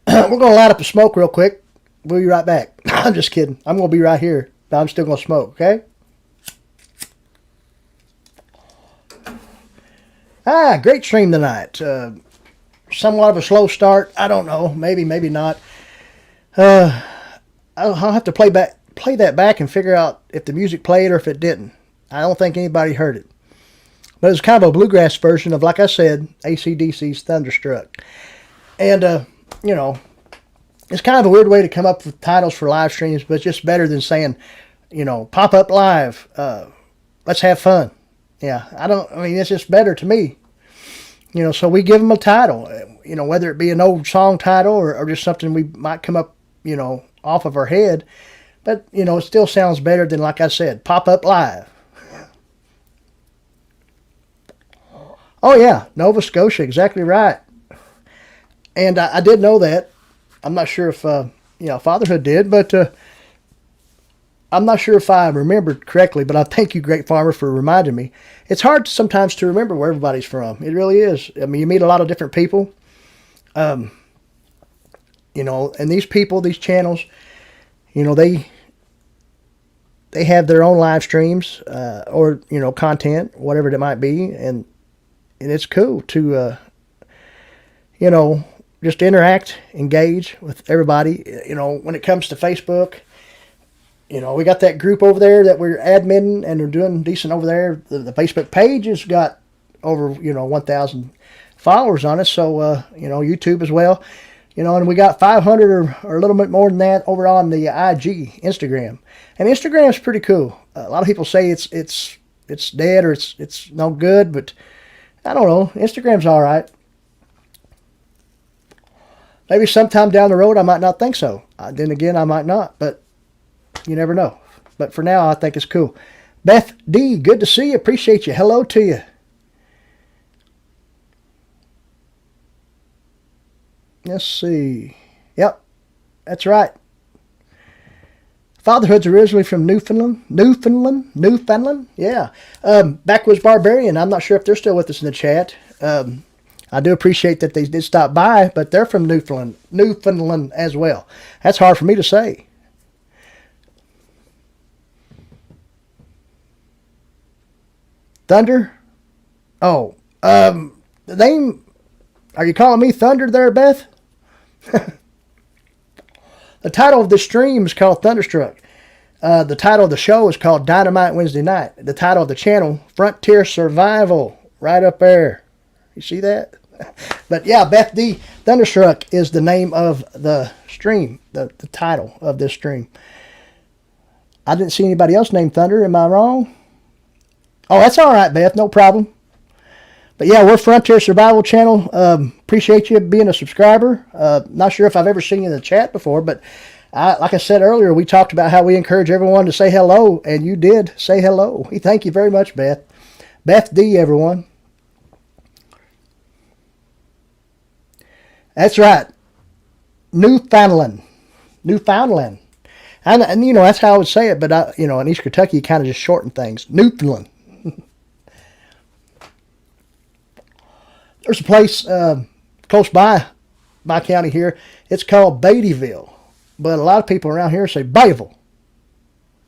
We're going to light up a smoke real quick. We'll be right back. I'm just kidding. I'm going to be right here, but I'm still going to smoke, okay? Great stream tonight. Somewhat of a slow start. I don't know. Maybe, maybe not. I'll have to play that back and figure out if the music played or if it didn't. I don't think anybody heard it. But it's kind of a bluegrass version of, like I said, AC/DC's Thunderstruck. And, you know, it's kind of a weird way to come up with titles for live streams, but it's just better than saying, you know, pop up live. Let's have fun. Yeah, I mean, it's just better to me. You know, so we give them a title, you know, whether it be an old song title or just something we might come up, you know, off of our head. But, you know, it still sounds better than, like I said, pop up live. Oh, yeah, Nova Scotia, exactly right. And I did know that. I'm not sure if, you know, Fatherhood did, but I'm not sure if I remembered correctly, but I thank you, Great Farmer, for reminding me. It's hard sometimes to remember where everybody's from. It really is. I mean, you meet a lot of different people. You know, and these people, these channels, you know, they have their own live streams or, you know, content, whatever it might be, and it's cool to, you know, just interact, engage with everybody. You know, when it comes to Facebook, you know, we got that group over there that we're admin and we're doing decent over there. The Facebook page has got over, you know, 1,000 followers on it. So, you know, YouTube as well. You know, and we got 500 or a little bit more than that over on the IG, Instagram. And Instagram's pretty cool. A lot of people say it's dead or it's no good, but I don't know. Instagram's all right. Maybe sometime down the road I might not think so. Then again, I might not, but you never know. But for now, I think it's cool. Beth D, good to see you. Appreciate you. Hello to you. Let's see. Yep, that's right. Fatherhood's originally from Newfoundland. Yeah. Backwoods Barbarian. I'm not sure if they're still with us in the chat. I do appreciate that they did stop by, but they're from Newfoundland as well. That's hard for me to say. Thunder? Oh, the name, are you calling me Thunder there, Beth? The title of the stream is called Thunderstruck. The title of the show is called Dynamite Wednesday Night. The title of the channel, Frontier Survival, right up there. You see that? But yeah, Beth D. Thunderstruck is the name of the stream, the title of this stream. I didn't see anybody else named Thunder. Am I wrong? Oh, that's all right, Beth. No problem. But yeah, we're Frontier Survival Channel. Appreciate you being a subscriber. Not sure if I've ever seen you in the chat before, but like I said earlier, we talked about how we encourage everyone to say hello, and you did say hello. Thank you very much, Beth. Beth D, everyone. That's right. Newfoundland. And you know, that's how I would say it, but in East Kentucky, you kind of just shorten things. Newfoundland. There's a place close by my county here. It's called Beattyville, but a lot of people around here say Bayville.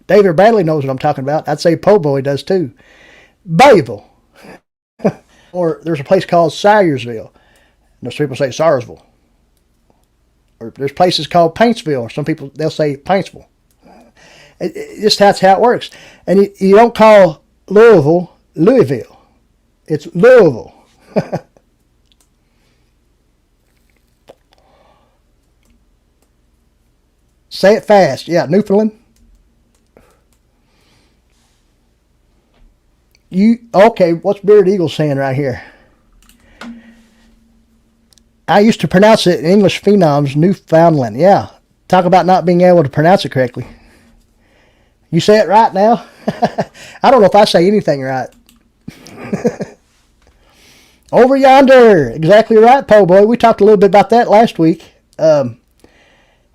David Bradley knows what I'm talking about. I'd say Po Boy does too. Bayville. Or there's a place called Salyersville. And those people say Sayersville. Or there's places called Paintsville. Or some people, they'll say Paintsville. Just that's how it works. And you don't call Louisville Louisville. It's Louisville. Say it fast. Yeah, Newfoundland. Okay, what's Bearded Eagle saying right here? I used to pronounce it in English Phenoms, Newfoundland. Yeah, talk about not being able to pronounce it correctly. You say it right now? I don't know if I say anything right. Over yonder. Exactly right, Po Boy. We talked a little bit about that last week. You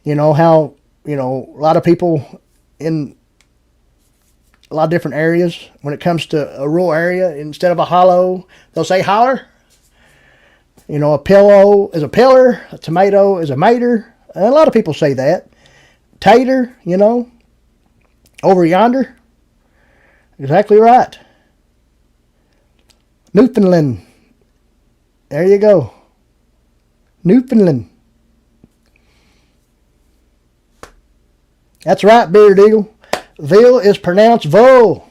know, how, a lot of people in a lot of different areas, when it comes to a rural area, instead of a hollow, they'll say holler. A pillow is a pillar, a tomato is a mater. And a lot of people say that. Tater, over yonder. Exactly right. Newfoundland. There you go. Newfoundland. That's right, Bearded Eagle. Ville is pronounced vo.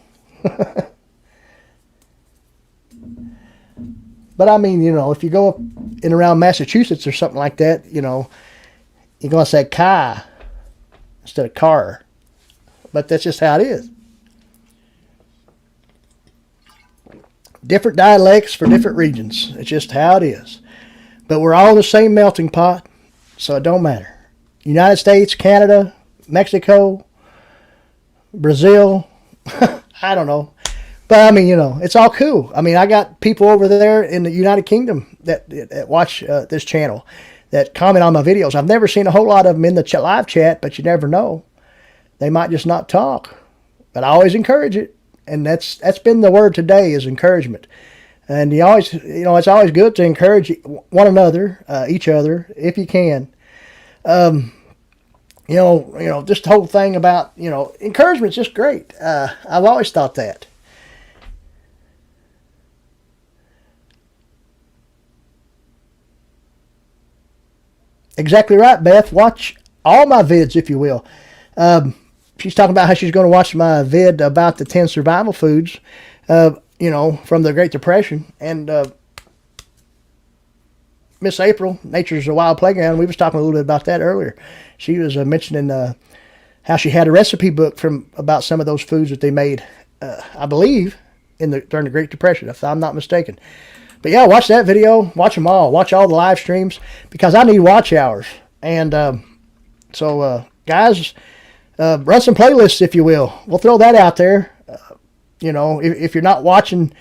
But I mean, if you go up and around Massachusetts or something like that, you're going to say car instead of car. But that's just how it is. Different dialects for different regions. It's just how it is. But we're all in the same melting pot, so it don't matter. United States, Canada, Mexico, Brazil, I don't know. But I mean, it's all cool. I mean, I got people over there in the United Kingdom that watch this channel that comment on my videos. I've never seen a whole lot of them in the live chat, but you never know. They might just not talk. But I always encourage it. And that's been the word today, is encouragement. And you always, it's always good to encourage one another, each other, if you can. Just the whole thing about, encouragement's just great. I've always thought that. Exactly right, Beth. Watch all my vids, if you will. She's talking about how she's going to watch my vid about the 10 survival foods, from the Great Depression. And Miss April, Nature's a Wild Playground, we was talking a little bit about that earlier. She was mentioning how she had a recipe book about some of those foods that they made, I believe, during the Great Depression, if I'm not mistaken. But yeah, watch that video. Watch them all. Watch all the live streams, because I need watch hours. And so, guys, run some playlists, if you will. We'll throw that out there. If you're not watching,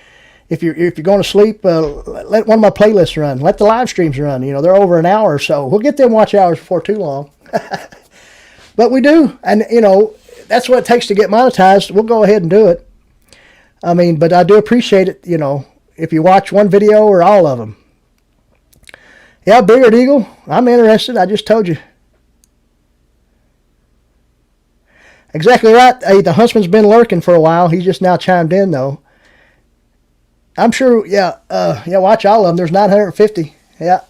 if you're going to sleep, let one of my playlists run. Let the live streams run. They're over an hour or so. We'll get them watch hours before too long. But we do. And, that's what it takes to get monetized, we'll go ahead and do it. I mean, but I do appreciate it, if you watch one video or all of them. Yeah, Bearded Eagle, I'm interested. I just told you. Exactly right. Hey, the Huntsman's been lurking for a while. He's just now chimed in, though. I'm sure, watch all of them. There's 950. Yeah.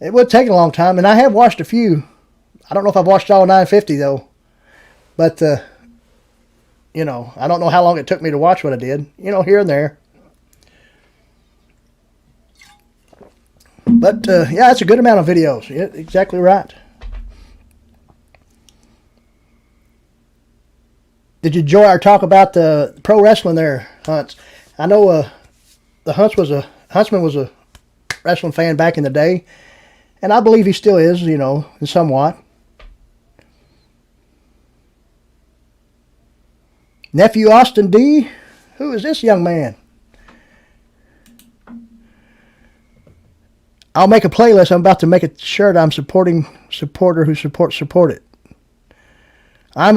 It would take a long time, and I have watched a few. I don't know if I've watched all 950, though. But, I don't know how long it took me to watch what I did. Here and there. But, yeah, it's a good amount of videos. Yeah, exactly right. Did you enjoy our talk about the pro wrestling there, Hunts? I know the Huntsman was a wrestling fan back in the day, and I believe he still is, in somewhat. Nephew Austin D, who is this young man? I'll make a playlist. I'm about to make a shirt. I'm supporter who support it. I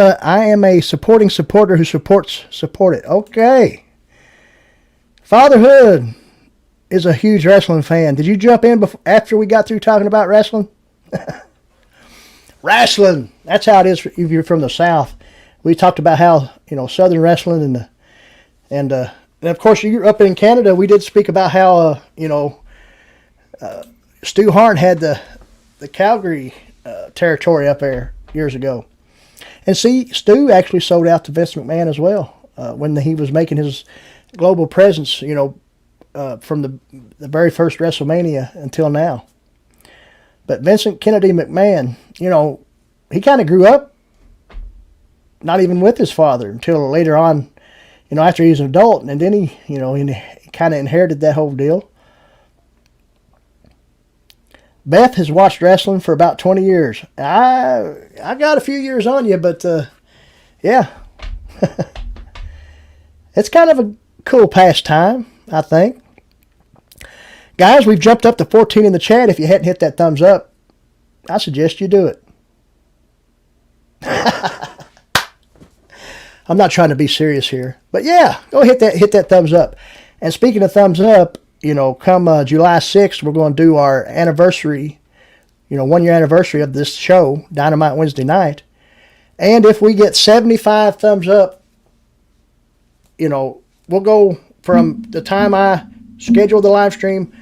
am a supporting supporter who support it. Okay. Fatherhood is a huge wrestling fan. Did you jump in after we got through talking about wrestling? Wrestling. That's how it is if you're from the South. We talked about how, Southern wrestling and of course you're up in Canada. We did speak about how, Stu Hart had the Calgary territory up there years ago. And see, Stu actually sold out to Vince McMahon as well when he was making his global presence, from the very first WrestleMania until now. But Vincent Kennedy McMahon, he kind of grew up not even with his father until later on, after he was an adult. And then he kind of inherited that whole deal. Beth has watched wrestling for about 20 years. I got a few years on you, but yeah. It's kind of a cool pastime, I think. Guys, we've jumped up to 14 in the chat. If you hadn't hit that thumbs up, I suggest you do it. I'm not trying to be serious here, but yeah, go hit that thumbs up. And speaking of thumbs up, come July 6th, we're going to do our anniversary, 1 year anniversary of this show, Dynamite Wednesday Night. And if we get 75 thumbs up, we'll go from the time I schedule the live stream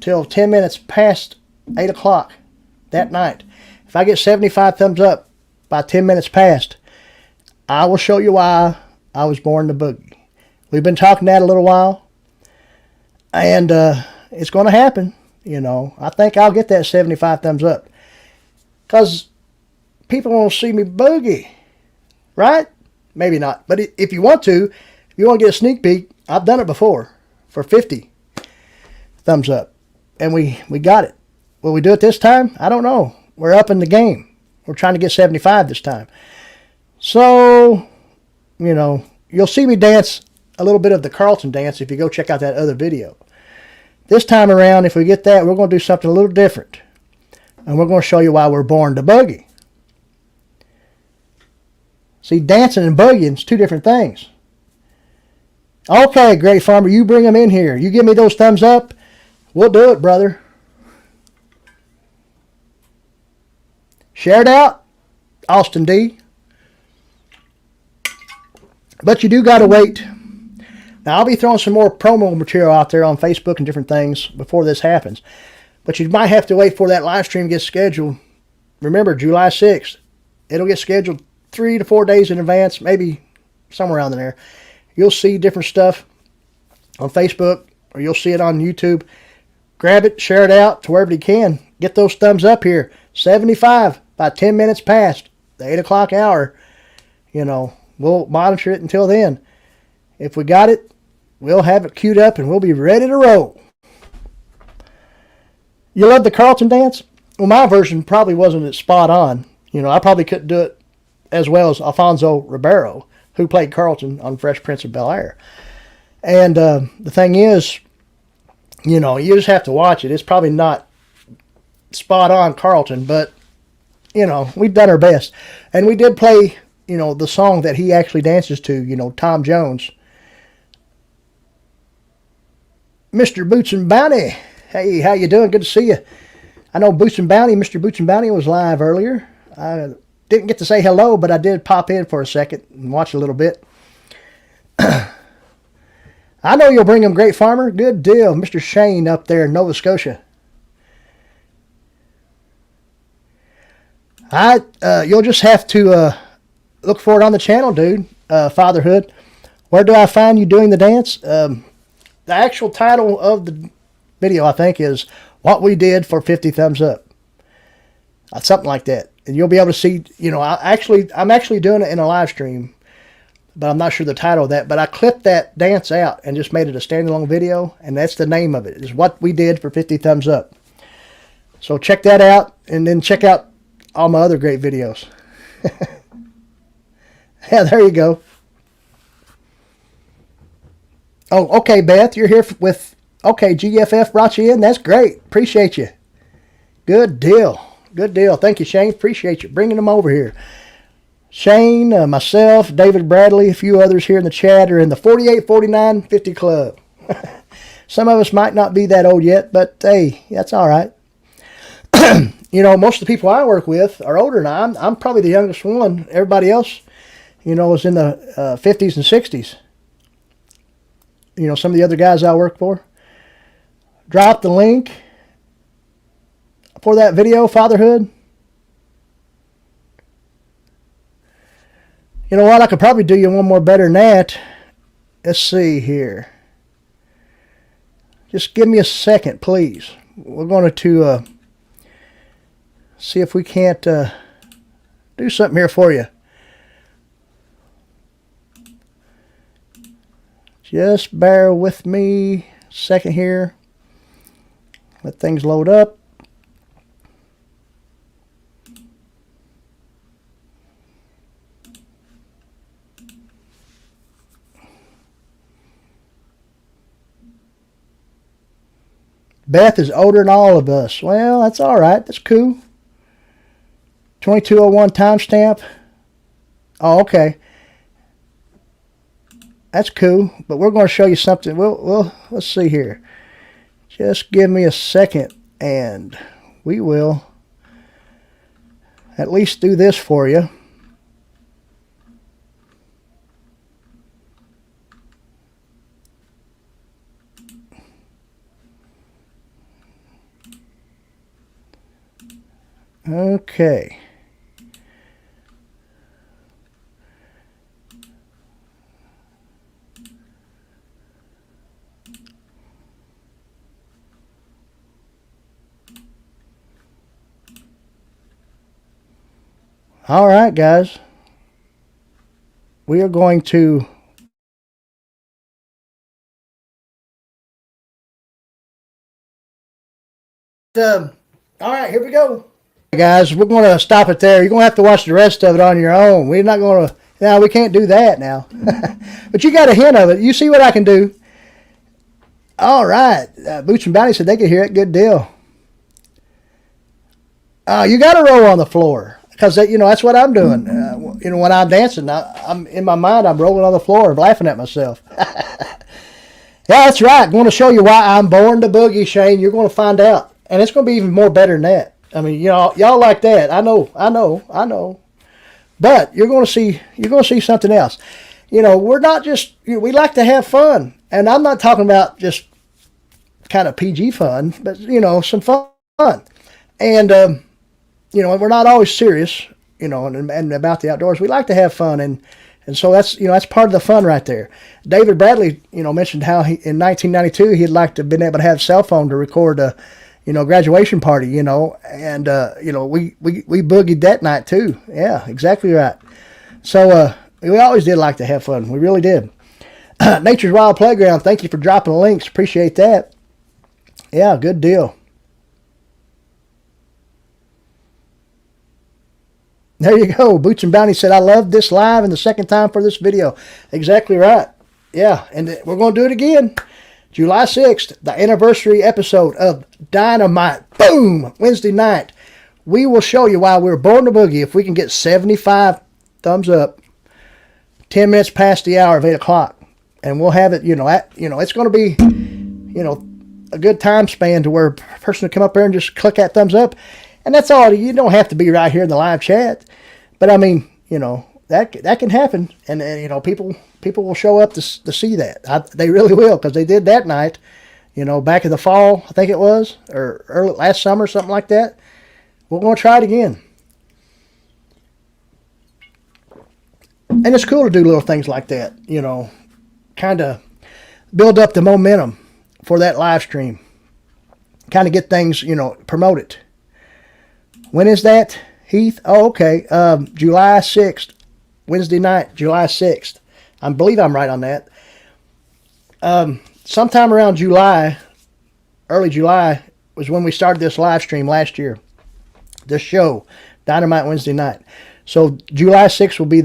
till 10 minutes past 8 o'clock that night. If I get 75 thumbs up by 10 minutes past, I will show you why I was born to boogie. We've been talking that a little while. And it's going to happen, I think I'll get that 75 thumbs up. Because people want to see me boogie. Right? Maybe not. But if you want to get a sneak peek, I've done it before for 50 thumbs up. And we got it. Will we do it this time? I don't know. We're up in the game. We're trying to get 75 this time. So, you'll see me dance a little bit of the Carlton dance if you go check out that other video. This time around, if we get that, we're going to do something a little different. And we're going to show you why we're born to boogie. See, dancing and boogieing is two different things. Okay, Great Farmer, you bring them in here. You give me those thumbs up, we'll do it, brother. Share it out, Austin D. But you do got to wait. Now, I'll be throwing some more promo material out there on Facebook and different things before this happens. But you might have to wait for that live stream gets scheduled. Remember, July 6th. It'll get scheduled 3 to 4 days in advance, maybe somewhere around there. You'll see different stuff on Facebook, or you'll see it on YouTube. Grab it, share it out to wherever you can. Get those thumbs up here. 75 by 10 minutes past the 8 o'clock hour. We'll monitor it until then. If we got it, we'll have it queued up and we'll be ready to roll. You love the Carlton dance? Well, my version probably wasn't as spot on. I probably couldn't do it as well as Alfonso Ribeiro, who played Carlton on Fresh Prince of Bel-Air. And the thing is, you just have to watch it. It's probably not spot on Carlton, but you know, we've done our best. And we did play, you know, the song that he actually dances to, you know, Tom Jones. Mr. Boots and Bounty. Hey, how you doing? Good to see you. I know Boots and Bounty, Mr. Boots and Bounty was live earlier. I didn't get to say hello, but I did pop in for a second and watch a little bit. I know you'll bring him, Great Farmer. Good deal. Mr. Shane up there in Nova Scotia. You'll just have to look for it on the channel, dude. Fatherhood. Where do I find you doing the dance? The actual title of the video, I think, is What We Did for 50 Thumbs Up. Something like that. And you'll be able to see, you know, I'm actually doing it in a live stream, but I'm not sure the title of that. But I clipped that dance out and just made it a standalone video, and that's the name of it, is What We Did for 50 Thumbs Up. So check that out, and then check out all my other great videos. Yeah, there you go. Oh, okay, Beth, you're here with, okay, GFF brought you in. That's great. Appreciate you. Good deal. Good deal. Thank you, Shane. Appreciate you bringing them over here. Shane, myself, David Bradley, a few others here in the chat are in the 48, 49, 50 club. Some of us might not be that old yet, but hey, that's all right. You know, most of the people I work with are older than I'm probably the youngest one. Everybody else, you know, is in the 50s and 60s. You know, some of the other guys I work for. Drop the link for that video, Fatherhood. You know what? I could probably do you one more better than that. Let's see here. Just give me a second, please. We're going to see if we can't do something here for you. Just bear with me a second here. Let things load up. Beth is older than all of us. Well, that's all right. That's cool. 2201 timestamp. Oh, okay. That's cool. But we're going to show you something. Let's see here. Just give me a second, and we will at least do this for you. Okay. All right, guys. We are going to all right, here we go. Guys, we're going to stop it there. You're going to have to watch the rest of it on your own. We're not going to, now we can't do that now. But you got a hint of it. You see what I can do. All right. Boots and Bounty said they could hear it. Good deal. You got to roll on the floor. Because, you know, that's what I'm doing. You know, when I'm dancing, I'm in my mind, I'm rolling on the floor and laughing at myself. Yeah, that's right. I'm going to show you why I'm born to boogie, Shane. You're going to find out. And it's going to be even more better than that. I mean, you know, y'all like that. I know. But you're going to see something else. You know, we're not just, you know, we like to have fun. And I'm not talking about just kind of PG fun, but, you know, some fun. And, you know, we're not always serious, you know, and about the outdoors. We like to have fun. And so that's, you know, that's part of the fun right there. David Bradley, you know, mentioned how in 1992, he'd like to have been able to have a cell phone to record a, you know, graduation party, you know, and, you know, we boogied that night too. Yeah, exactly right. So, we always did like to have fun. We really did. Nature's Wild Playground, thank you for dropping the links. Appreciate that. Yeah, good deal. There you go. Boots and Bounty said, I love this live and the second time for this video. Exactly right. Yeah, and we're going to do it again. July 6th, the anniversary episode of Dynamite, boom, Wednesday night. we will show you why we're born to boogie if we can get 75 thumbs up 10 minutes past the hour of 8 o'clock. And we'll have it, it's going to be, a good time span to where a person will come up there and just click that thumbs up. And that's all. You don't have to be right here in the live chat. But, I mean, that can happen. And people will show up to see that. They really will, because they did that night, back in the fall, I think it was, or early last summer, something like that. We're going to try it again. And it's cool to do little things like that, kind of build up the momentum for that live stream. Kind of get things, promote it. When is that, Heath? Oh, okay. July 6th, Wednesday night, July 6th. I believe I'm right on that. Sometime around July, early July, was when we started this live stream last year. This show, Dynamite Wednesday Night. So July 6th will be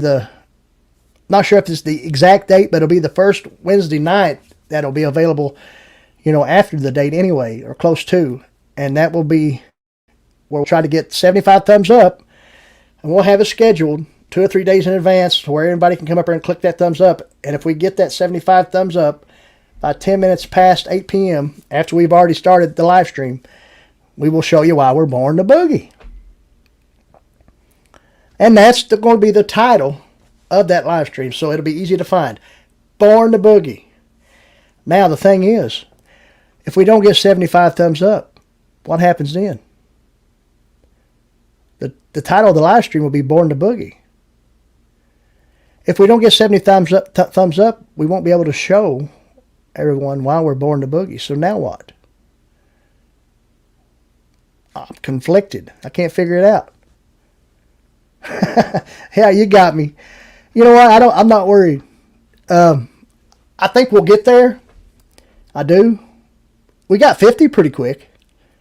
not sure if it's the exact date, but it'll be the first Wednesday night that'll be available, after the date anyway, or close to. And that will be where we'll try to get 75 thumbs up, and we'll have it scheduled 2 or 3 days in advance to where everybody can come up there and click that thumbs up. And if we get that 75 thumbs up by 10 minutes past 8 p.m., after we've already started the live stream, we will show you why we're born to boogie. And that's going to be the title of that live stream, so it'll be easy to find. Born to boogie. Now, the thing is, if we don't get 75 thumbs up, what happens then? The title of the live stream will be Born to Boogie. If we don't get 70 thumbs up, we won't be able to show everyone why we're born to boogie. So now what? I'm conflicted. I can't figure it out. Yeah, you got me. You know what? I'm not worried. I think we'll get there. I do. We got 50 pretty quick.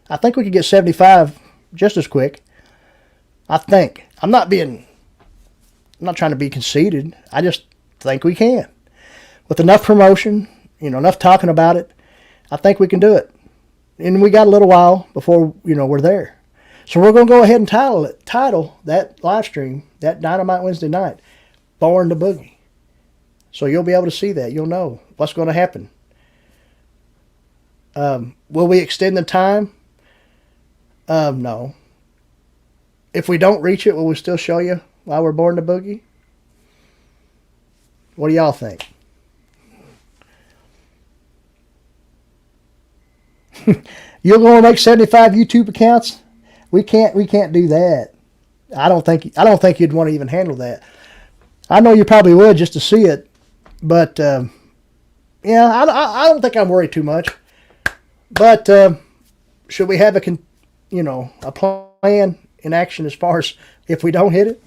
I think we could get 75 just as quick. I think. I'm not trying to be conceited. I just think we can. With enough promotion, enough talking about it, I think we can do it. And we got a little while before, we're there. So we're going to go ahead and title that live stream, that Dynamite Wednesday Night, Born to Boogie. So you'll be able to see that. You'll know what's going to happen. Will we extend the time? No. If we don't reach it, will we still show you why we're born to boogie? What do y'all think? You're going to make 75 YouTube accounts? We can't do that. I don't think you'd want to even handle that. I know you probably would just to see it, but I don't think I'm worried too much. But should we have a plan in action as far as if we don't hit it?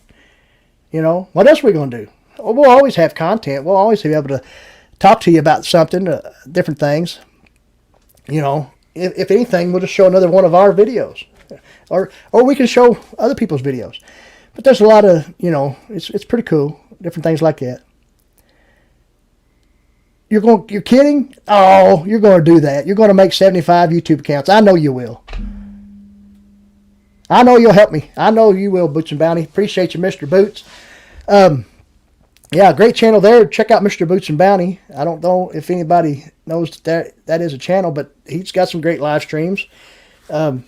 What else are we going to do? Well, we'll always have content. We'll always be able to talk to you about something, different things. If anything, we'll just show another one of our videos, or we can show other people's videos. But there's a lot of, it's pretty cool, different things like that. You're kidding? Oh, you're going to do that. You're going to make 75 YouTube accounts. I know you will. I know you'll help me. I know you will, Boots and Bounty. Appreciate you, Mr. Boots. Yeah, great channel there. Check out Mr. Boots and Bounty. I don't know if anybody knows that is a channel, but he's got some great live streams. I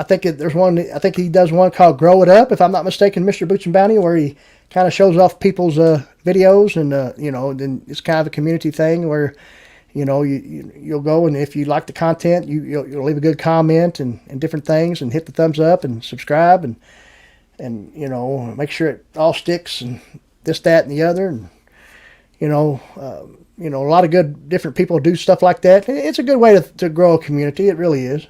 think there's one. I think he does one called "Grow It Up," if I'm not mistaken, Mr. Boots and Bounty, where he kind of shows off people's videos, and then it's kind of a community thing where you'll go, and if you like the content, you'll leave a good comment and different things, and hit the thumbs up and subscribe, and make sure it all sticks, and this, that, and the other, and a lot of good different people do stuff like that. It's a good way to grow a community. It really is.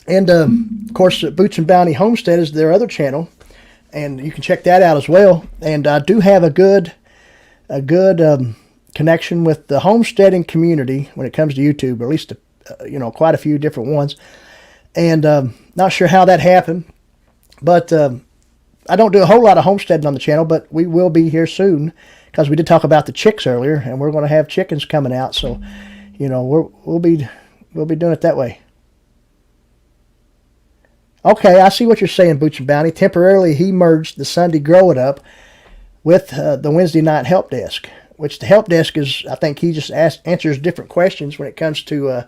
And of course, Boots and Bounty Homestead is their other channel, and you can check that out as well. And I do have a good connection with the homesteading community when it comes to YouTube, or at least quite a few different ones. And not sure how that happened, but I don't do a whole lot of homesteading on the channel, but we will be here soon, because we did talk about the chicks earlier, and we're going to have chickens coming out. So we'll be doing it that way. Okay, I see what you're saying, Boots and Bounty. Temporarily, he merged the Sunday Grow It Up with the Wednesday night help desk, which the help desk is, I think he just answers different questions when it comes to,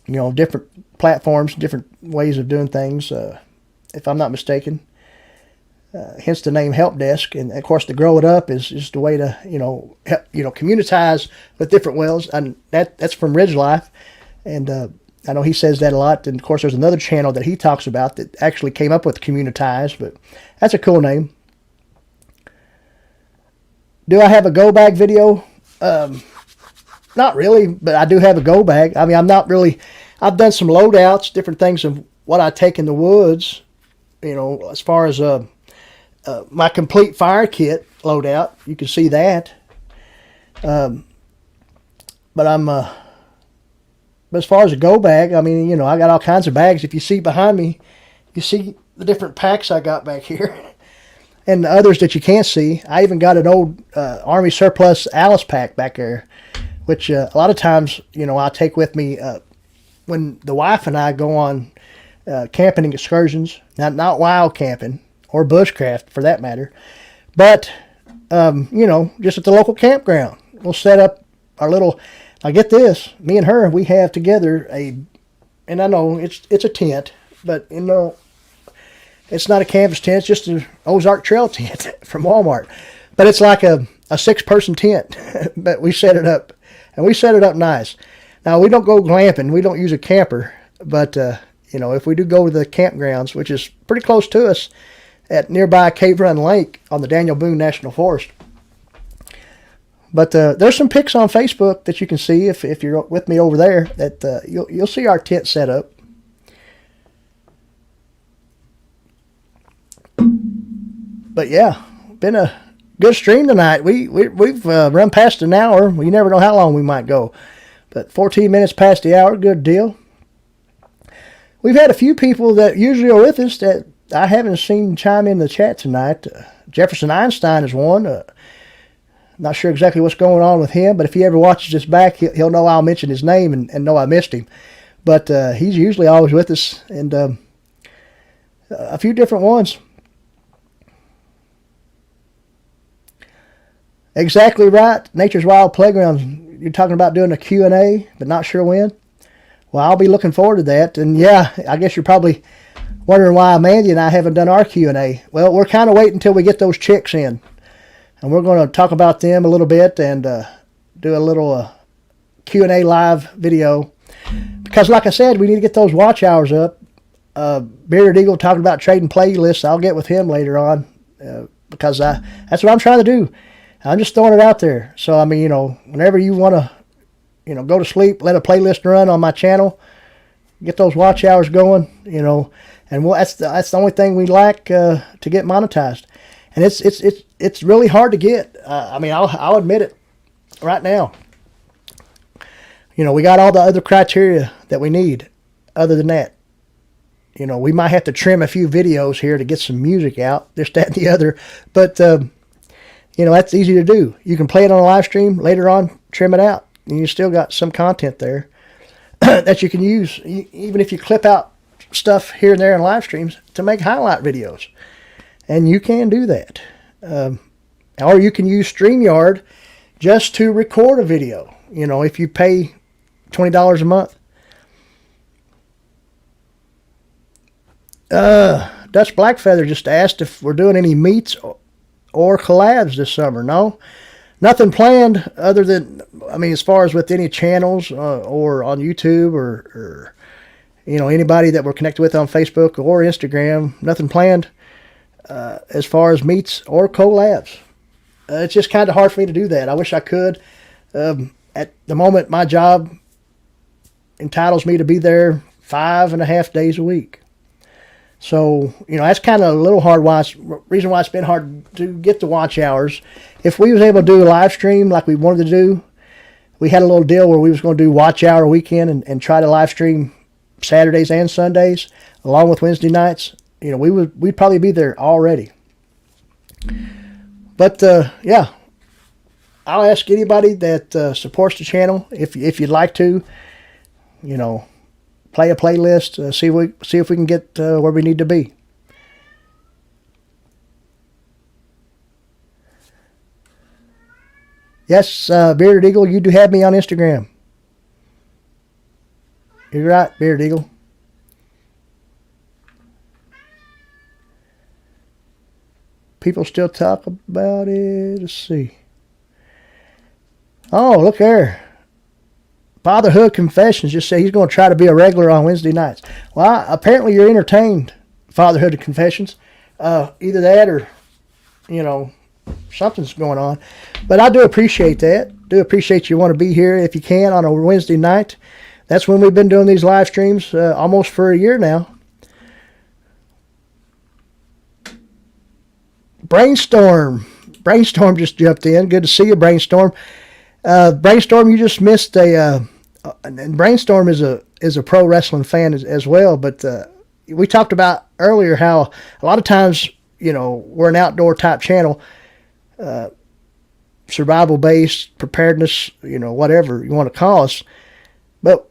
different platforms, different ways of doing things, if I'm not mistaken. Hence the name help desk. And of course, the Grow It Up is just a way to, help, communitize with different wells. And that's from Ridge Life. And, I know he says that a lot, and of course there's another channel that he talks about that actually came up with Communitize, but that's a cool name. Do I have a go bag video? Not really, but I do have a go bag. I mean, I've done some loadouts, different things of what I take in the woods, as far as my complete fire kit loadout. You can see that. But as far as a go bag, I mean, I got all kinds of bags. If you see behind me, you see the different packs I got back here. And the others that you can't see. I even got an old Army surplus Alice pack back there, which a lot of times, I take with me when the wife and I go on camping excursions. Not wild camping or bushcraft for that matter, but, just at the local campground. We'll set up our little... Now get this, me and her, we have together and I know it's a tent, but it's not a canvas tent, it's just an Ozark Trail tent from Walmart. But it's like a 6-person tent, but we set it up, and we set it up nice. Now we don't go glamping, we don't use a camper, but if we do go to the campgrounds, which is pretty close to us at nearby Cave Run Lake on the Daniel Boone National Forest. But there's some pics on Facebook that you can see if you're with me over there. That you'll see our tent set up. But yeah, been a good stream tonight. We've run past an hour. We never know how long we might go, but 14 minutes past the hour, good deal. We've had a few people that usually are with us that I haven't seen chime in the chat tonight. Jefferson Einstein is one. Not sure exactly what's going on with him, but if he ever watches this back, he'll know I'll mention his name and know I missed him. But he's usually always with us, and a few different ones. Exactly right. Nature's Wild Playground. You're talking about doing a Q&A, but not sure when. Well, I'll be looking forward to that. And yeah, I guess you're probably wondering why Mandy and I haven't done our Q&A. Well, we're kind of waiting until we get those chicks in. And we're going to talk about them a little bit and do a little Q&A live video. Because like I said, we need to get those watch hours up. Bearded Eagle talking about trading playlists. I'll get with him later on because that's what I'm trying to do. I'm just throwing it out there. So, I mean, whenever you want to, go to sleep, let a playlist run on my channel, get those watch hours going, and that's the only thing we lack to get monetized. And it's really hard to get. I mean, I'll admit it right now. We got all the other criteria that we need. Other than that, we might have to trim a few videos here to get some music out, this, that, and the other. But that's easy to do. You can play it on a live stream later on, trim it out, and you still got some content there that you can use, even if you clip out stuff here and there in live streams to make highlight videos. And you can do that. Or you can use StreamYard just to record a video. If you pay $20 a month. Dutch Blackfeather just asked if we're doing any meets or collabs this summer. No, nothing planned other than, as far as with any channels or on YouTube or anybody that we're connected with on Facebook or Instagram. Nothing planned. As far as meets or collabs. It's just kind of hard for me to do that. I wish I could. At the moment, my job entitles me to be there 5.5 days a week. So, that's kind of a little hard. Reason why it's been hard to get the watch hours. If we was able to do a live stream like we wanted to do, we had a little deal where we was going to do watch hour weekend and try to live stream Saturdays and Sundays along with Wednesday nights. We'd probably be there already. But, yeah, I'll ask anybody that supports the channel, if you'd like to, play a playlist, see if we can get where we need to be. Yes, Bearded Eagle, you do have me on Instagram. You're right, Bearded Eagle. People still talk about it. Let's see. Oh, look there. Fatherhood Confessions just say he's going to try to be a regular on Wednesday nights. Well, apparently you're entertained, Fatherhood Confessions. Either that or, something's going on. But I do appreciate that. Do appreciate you want to be here if you can on a Wednesday night. That's when we've been doing these live streams almost for a year now. Brainstorm just jumped in. Good to see you, Brainstorm. Brainstorm, you just missed and Brainstorm is a pro wrestling fan as well. But we talked about earlier how a lot of times, we're an outdoor type channel, survival based, preparedness, whatever you want to call us. But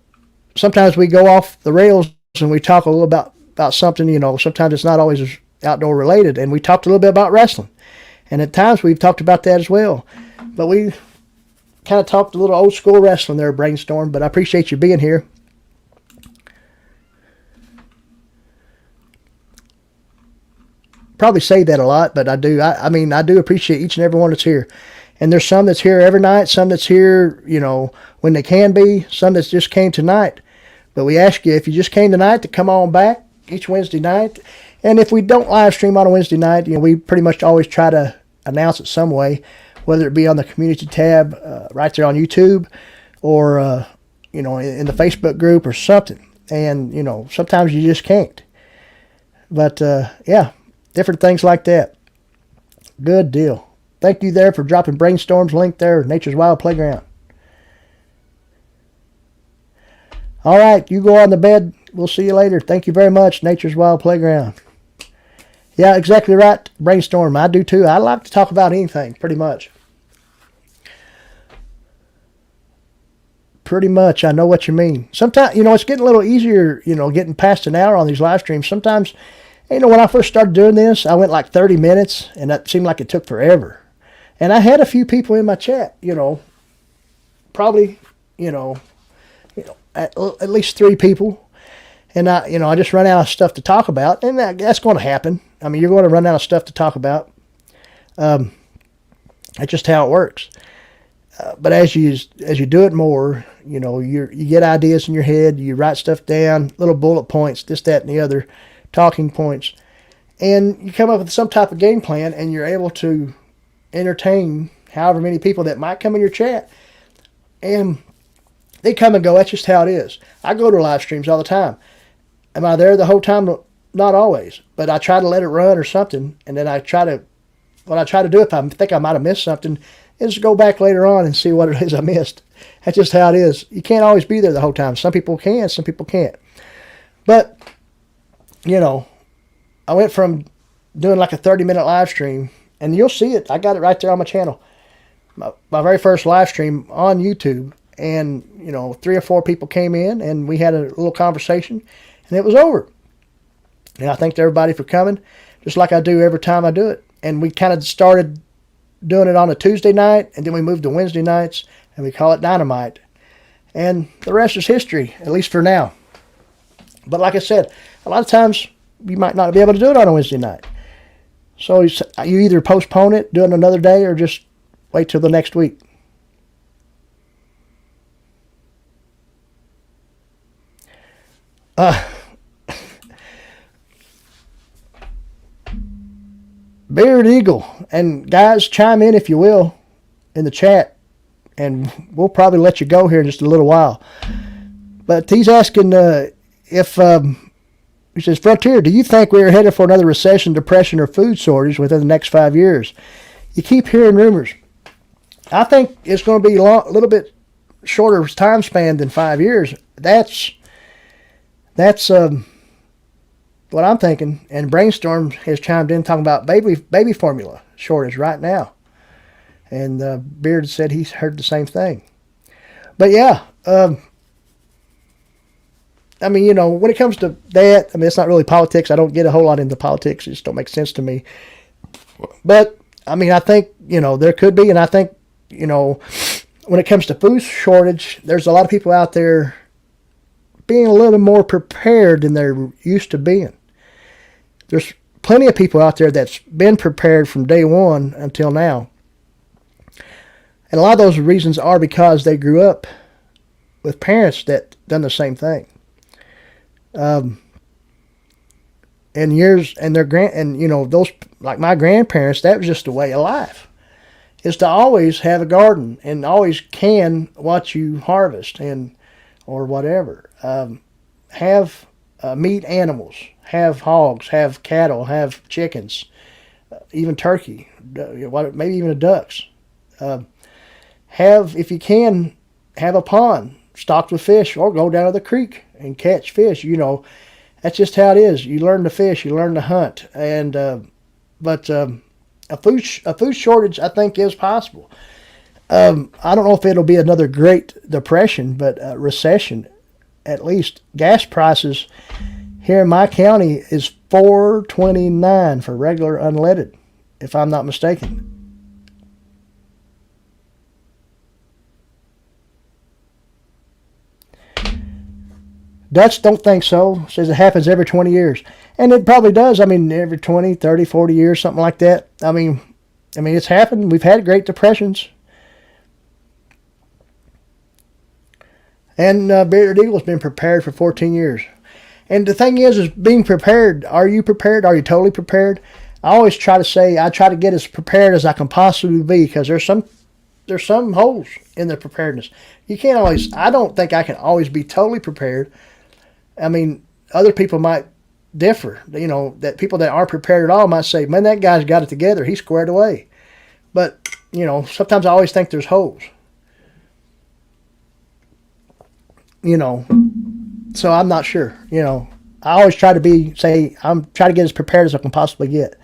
sometimes we go off the rails and we talk a little about something. Sometimes it's not always outdoor related, and we talked a little bit about wrestling, and at times we've talked about that as well. But we kind of talked a little old school wrestling there, Brainstorm. But I appreciate you being here. Probably say that a lot, but I do. I mean, I do appreciate each and every one that's here. And there's some that's here every night, some that's here, when they can be, some that's just came tonight. But we ask you, if you just came tonight, to come on back each Wednesday night. And if we don't live stream on a Wednesday night, we pretty much always try to announce it some way, whether it be on the community tab right there on YouTube or, in the Facebook group or something. And, sometimes you just can't. But, yeah, different things like that. Good deal. Thank you there for dropping Brainstorm's link there, Nature's Wild Playground. All right, you go on to bed. We'll see you later. Thank you very much, Nature's Wild Playground. Yeah, exactly right, Brainstorm. I do too. I like to talk about anything, pretty much. Pretty much, I know what you mean. Sometimes, it's getting a little easier, getting past an hour on these live streams. Sometimes, when I first started doing this, I went like 30 minutes, and that seemed like it took forever. And I had a few people in my chat, probably, at least 3 people. And I just run out of stuff to talk about, and that's going to happen. I mean, you're going to run out of stuff to talk about. That's just how it works. But as you do it more, you get ideas in your head. You write stuff down, little bullet points, this, that, and the other, talking points, and you come up with some type of game plan, and you're able to entertain however many people that might come in your chat. And they come and go. That's just how it is. I go to live streams all the time. Am I there the whole time? Not always. But I try to let it run or something. And then what I try to do if I think I might have missed something is go back later on and see what it is I missed. That's just how it is. You can't always be there the whole time. Some people can, some people can't. But, I went from doing like a 30-minute live stream, and you'll see it. I got it right there on my channel. My very first live stream on YouTube. And, 3 or 4 people came in, and we had a little conversation, and it was over. And I thanked everybody for coming, just like I do every time I do it. And we kind of started doing it on a Tuesday night, and then we moved to Wednesday nights, and we call it Dynamite. And the rest is history, at least for now. But like I said, a lot of times you might not be able to do it on a Wednesday night. So you either postpone it, do it another day, or just wait till the next week. Beard Eagle, and guys, chime in if you will in the chat, and we'll probably let you go here in just a little while. But he's asking if he says, Frontier, do you think we are headed for another recession, depression, or food shortage within the next 5 years? You keep hearing rumors. I think it's going to be a little bit shorter time span than 5 years. That's what I'm thinking. And Brainstorm has chimed in talking about baby formula shortage right now. And Beard said he's heard the same thing. But yeah, I mean, when it comes to that, I mean, it's not really politics. I don't get a whole lot into politics. It just don't make sense to me. But, I mean, I think, there could be, and I think, when it comes to food shortage, there's a lot of people out there being a little more prepared than they're used to being. There's plenty of people out there that's been prepared from day one until now. And a lot of those reasons are because they grew up with parents that done the same thing. And those, like my grandparents, that was just a way of life. Is to always have a garden and always can what you harvest or whatever. Have meat animals, have hogs, have cattle, have chickens, even turkey, maybe even ducks. If you can, have a pond stocked with fish, or go down to the creek and catch fish. That's just how it is. You learn to fish, you learn to hunt, and but a food shortage, I think, is possible. I don't know if it'll be another Great Depression, but recession, at least. Gas prices here in my county is $4.29 for regular unleaded, if I'm not mistaken. Dutch don't think so. Says it happens every 20 years. And it probably does. I mean, every 20, 30, 40 years, something like that. I mean, it's happened. We've had Great Depressions. And Bearded Eagle's been prepared for 14 years. And the thing is being prepared. Are you prepared? Are you totally prepared? I always try to say, I try to get as prepared as I can possibly be, because there's some holes in the preparedness. You can't always, I don't think I can always be totally prepared. I mean, other people might differ. That people that aren't prepared at all might say, man, that guy's got it together. He's squared away. But, sometimes I always think there's holes. So I'm not sure. I always try to I'm trying to get as prepared as I can possibly get.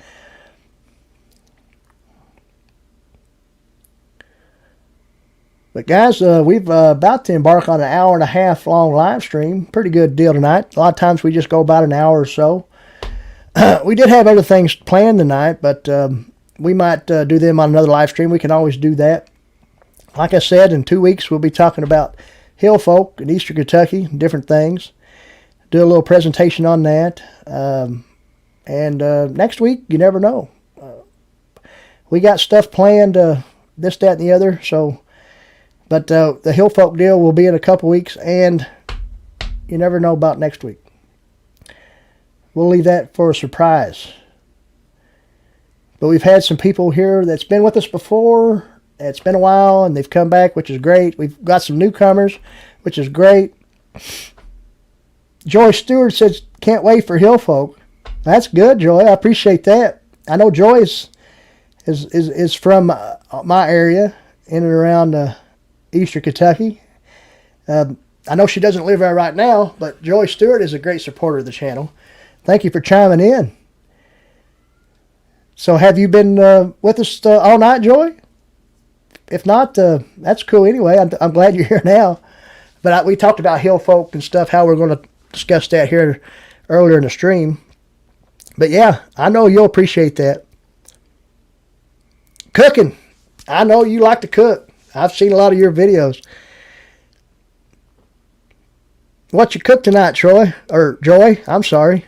But guys, we've about to embark on an hour and a half long live stream. Pretty good deal tonight. A lot of times we just go about an hour or so. We did have other things planned tonight, but we might do them on another live stream. We can always do that. Like I said, in 2 weeks we'll be talking about hill folk in Eastern Kentucky, different things. Do a little presentation on that. And next week, you never know. We got stuff planned, this, that, and the other, so... But the Hill Folk deal will be in a couple weeks, and you never know about next week. We'll leave that for a surprise. But we've had some people here that's been with us before. It's been a while, and they've come back, which is great. We've got some newcomers, which is great. Joy Stewart says, can't wait for Hill Folk. That's good, Joy. I appreciate that. I know Joy is from my area, in and around... Eastern Kentucky. I know she doesn't live there right now, but Joy Stewart is a great supporter of the channel. Thank you for chiming in. So have you been with us all night, Joy? If not, that's cool anyway. I'm glad you're here now. But we talked about hill folk and stuff, how we're going to discuss that here earlier in the stream. But yeah, I know you'll appreciate that. Cooking. I know you like to cook. I've seen a lot of your videos. What you cook tonight, Troy? Or Joy? I'm sorry.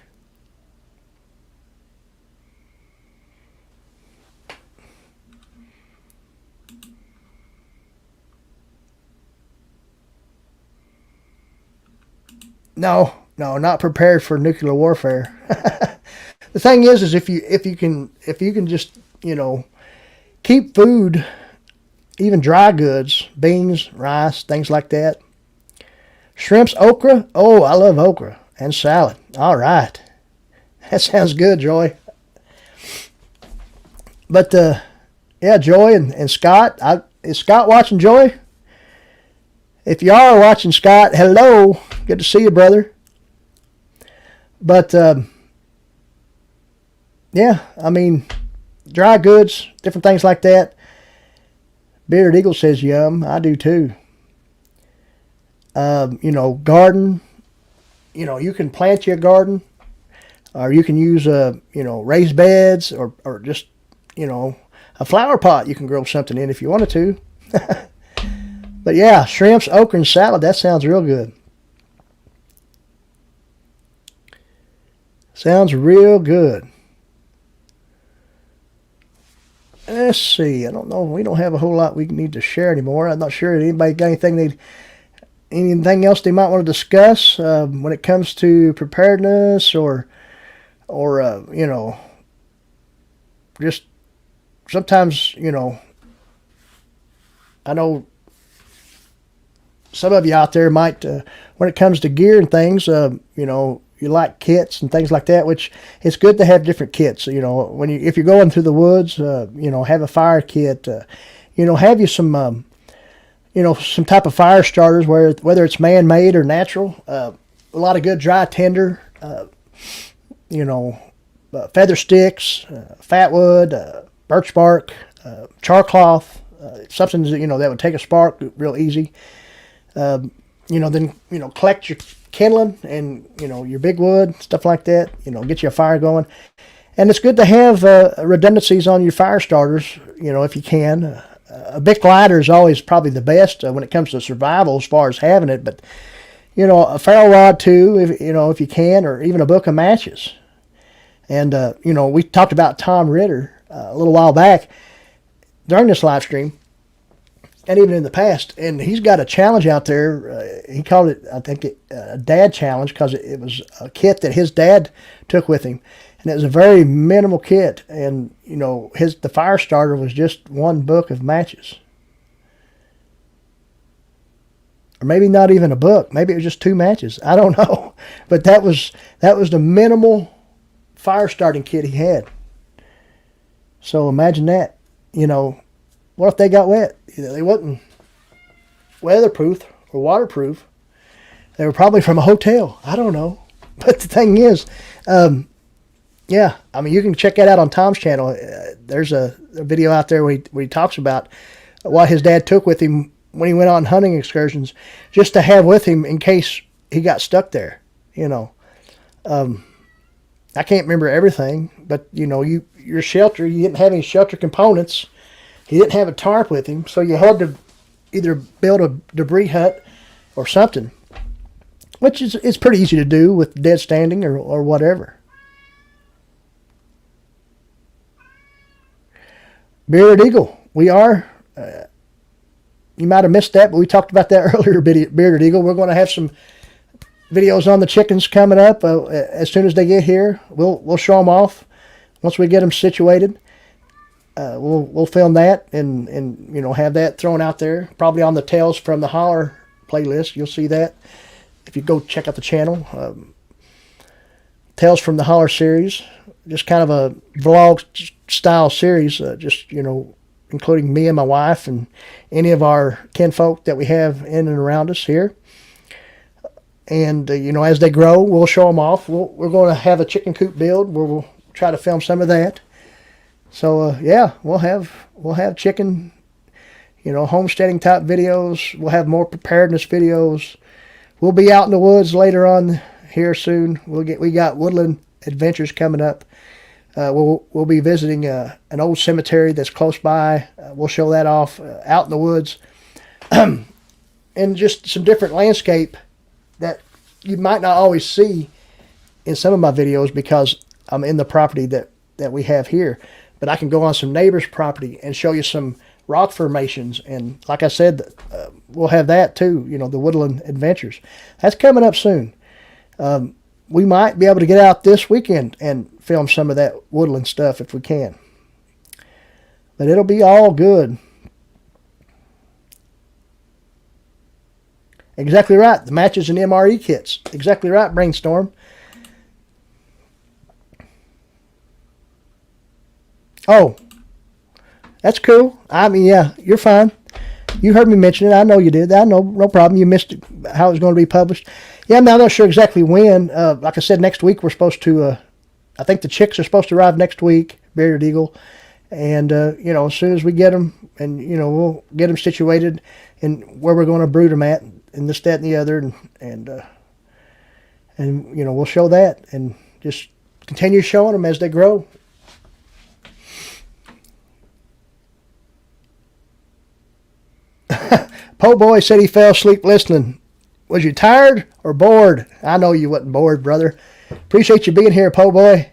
No, not prepared for nuclear warfare. The thing is if you can just, keep food, even dry goods, beans, rice, things like that. Shrimps, okra. Oh, I love okra and salad. All right. That sounds good, Joy. But, yeah, Joy and Scott. Is Scott watching, Joy? If you are watching, Scott, hello. Good to see you, brother. But, yeah, I mean, dry goods, different things like that. Bearded Eagle says yum. I do too. Garden. you can plant your garden, or you can use raised beds, or just a flower pot you can grow something in if you wanted to. But yeah, shrimps, okra, and salad, that sounds real good. Sounds real good. Let's see. I don't know. We don't have a whole lot we need to share anymore. I'm not sure if anybody got anything else they might want to discuss when it comes to preparedness or just sometimes, I know some of you out there might, when it comes to gear and things, you like kits and things like that, which it's good to have different kits. If you're going through the woods, have a fire kit, have you some, some type of fire starters, whether it's man-made or natural. A lot of good dry tinder, feather sticks, fat wood, birch bark, char cloth, something that would take a spark real easy. Then collect your kindling and your big wood, stuff like that. Get you a fire going, and it's good to have redundancies on your fire starters. If you can, a Bic lighter is always probably the best when it comes to survival as far as having it. But a ferro rod too, if you can, or even a book of matches. And we talked about Tom Ritter a little while back during this live stream, and even in the past, and he's got a challenge out there. He called it, I think, a dad challenge, because it was a kit that his dad took with him, and it was a very minimal kit. And the fire starter was just one book of matches, or maybe not even a book. Maybe it was just 2 matches. I don't know, but that was the minimal fire starting kit he had. So imagine that. What if they got wet? They wasn't weatherproof or waterproof. They were probably from a hotel. I don't know. But the thing is, you can check that out on Tom's channel. There's a video out there where he talks about what his dad took with him when he went on hunting excursions, just to have with him in case he got stuck there. I can't remember everything, but your shelter, you didn't have any shelter components. He didn't have a tarp with him, so you had to either build a debris hut or something, which is pretty easy to do with dead standing or whatever. Bearded Eagle, we are. You might have missed that, but we talked about that earlier. Bearded Eagle. We're going to have some videos on the chickens coming up as soon as they get here. We'll show them off once we get them situated. We'll film that and have that thrown out there, probably on the Tales from the Holler playlist. You'll see that if you go check out the channel. Tales from the Holler series, just kind of a vlog style series, including me and my wife and any of our kinfolk that we have in and around us here. And as they grow, we'll show them off. We're going to have a chicken coop build where we'll try to film some of that. So we'll have chicken, homesteading type videos. We'll have more preparedness videos. We'll be out in the woods later on here soon. We got woodland adventures coming up. We'll be visiting an old cemetery that's close by. We'll show that off out in the woods, and just some different landscape that you might not always see in some of my videos because I'm in the property that we have here. But I can go on some neighbor's property and show you some rock formations. And like I said, we'll have that too, the woodland adventures. That's coming up soon. We might be able to get out this weekend and film some of that woodland stuff if we can. But it'll be all good. Exactly right. The matches and MRE kits. Exactly right, Brainstorm. Oh, that's cool. I mean, yeah, you're fine. You heard me mention it. I know you did. I know, no problem. You missed it, how it was going to be published. Yeah, I'm not sure exactly when. Like I said, next week we're supposed to, I think the chicks are supposed to arrive next week, Bearded Eagle. And, as soon as we get them, and, we'll get them situated and where we're going to brood them at, and this, that, and the other. And And, we'll show that and just continue showing them as they grow. Po Boy said he fell asleep listening. Was you tired or bored? I know you wasn't bored, brother. Appreciate you being here, Po Boy.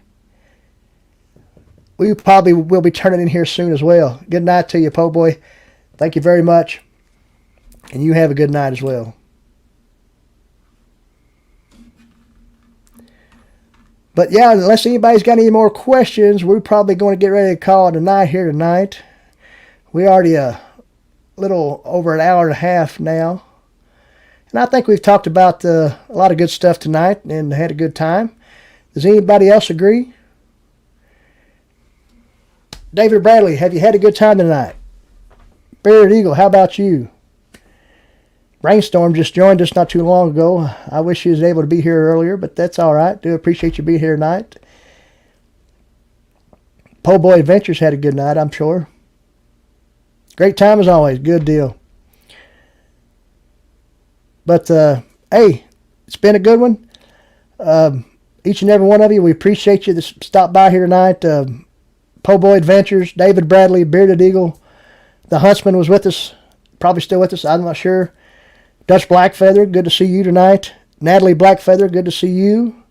We probably will be turning in here soon as well. Good night to you, Po Boy. Thank you very much. And you have a good night as well. But yeah, unless anybody's got any more questions, we're probably going to get ready to call it a night here tonight. We already a little over an hour and a half now. And I think we've talked about a lot of good stuff tonight and had a good time. Does anybody else agree? David Bradley, have you had a good time tonight? Bearded Eagle, how about you? Brainstorm just joined us not too long ago. I wish he was able to be here earlier, but that's all right. Do appreciate you being here tonight. Po Boy Adventures had a good night, I'm sure. Great time as always. Good deal. But, hey, it's been a good one. Each and every one of you, we appreciate you to stop by here tonight. Po Boy Adventures, David Bradley, Bearded Eagle. The Huntsman was with us. Probably still with us. I'm not sure. Dutch Blackfeather, good to see you tonight. Natalie Blackfeather, good to see you.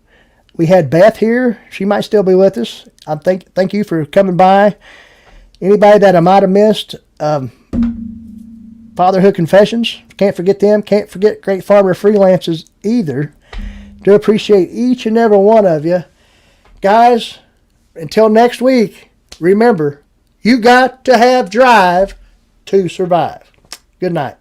We had Beth here. She might still be with us. Thank you for coming by. Anybody that I might have missed, Fatherhood Confessions, can't forget them. Can't forget Great Farmer Freelances either. Do appreciate each and every one of you. Guys, until next week, remember, you got to have drive to survive. Good night.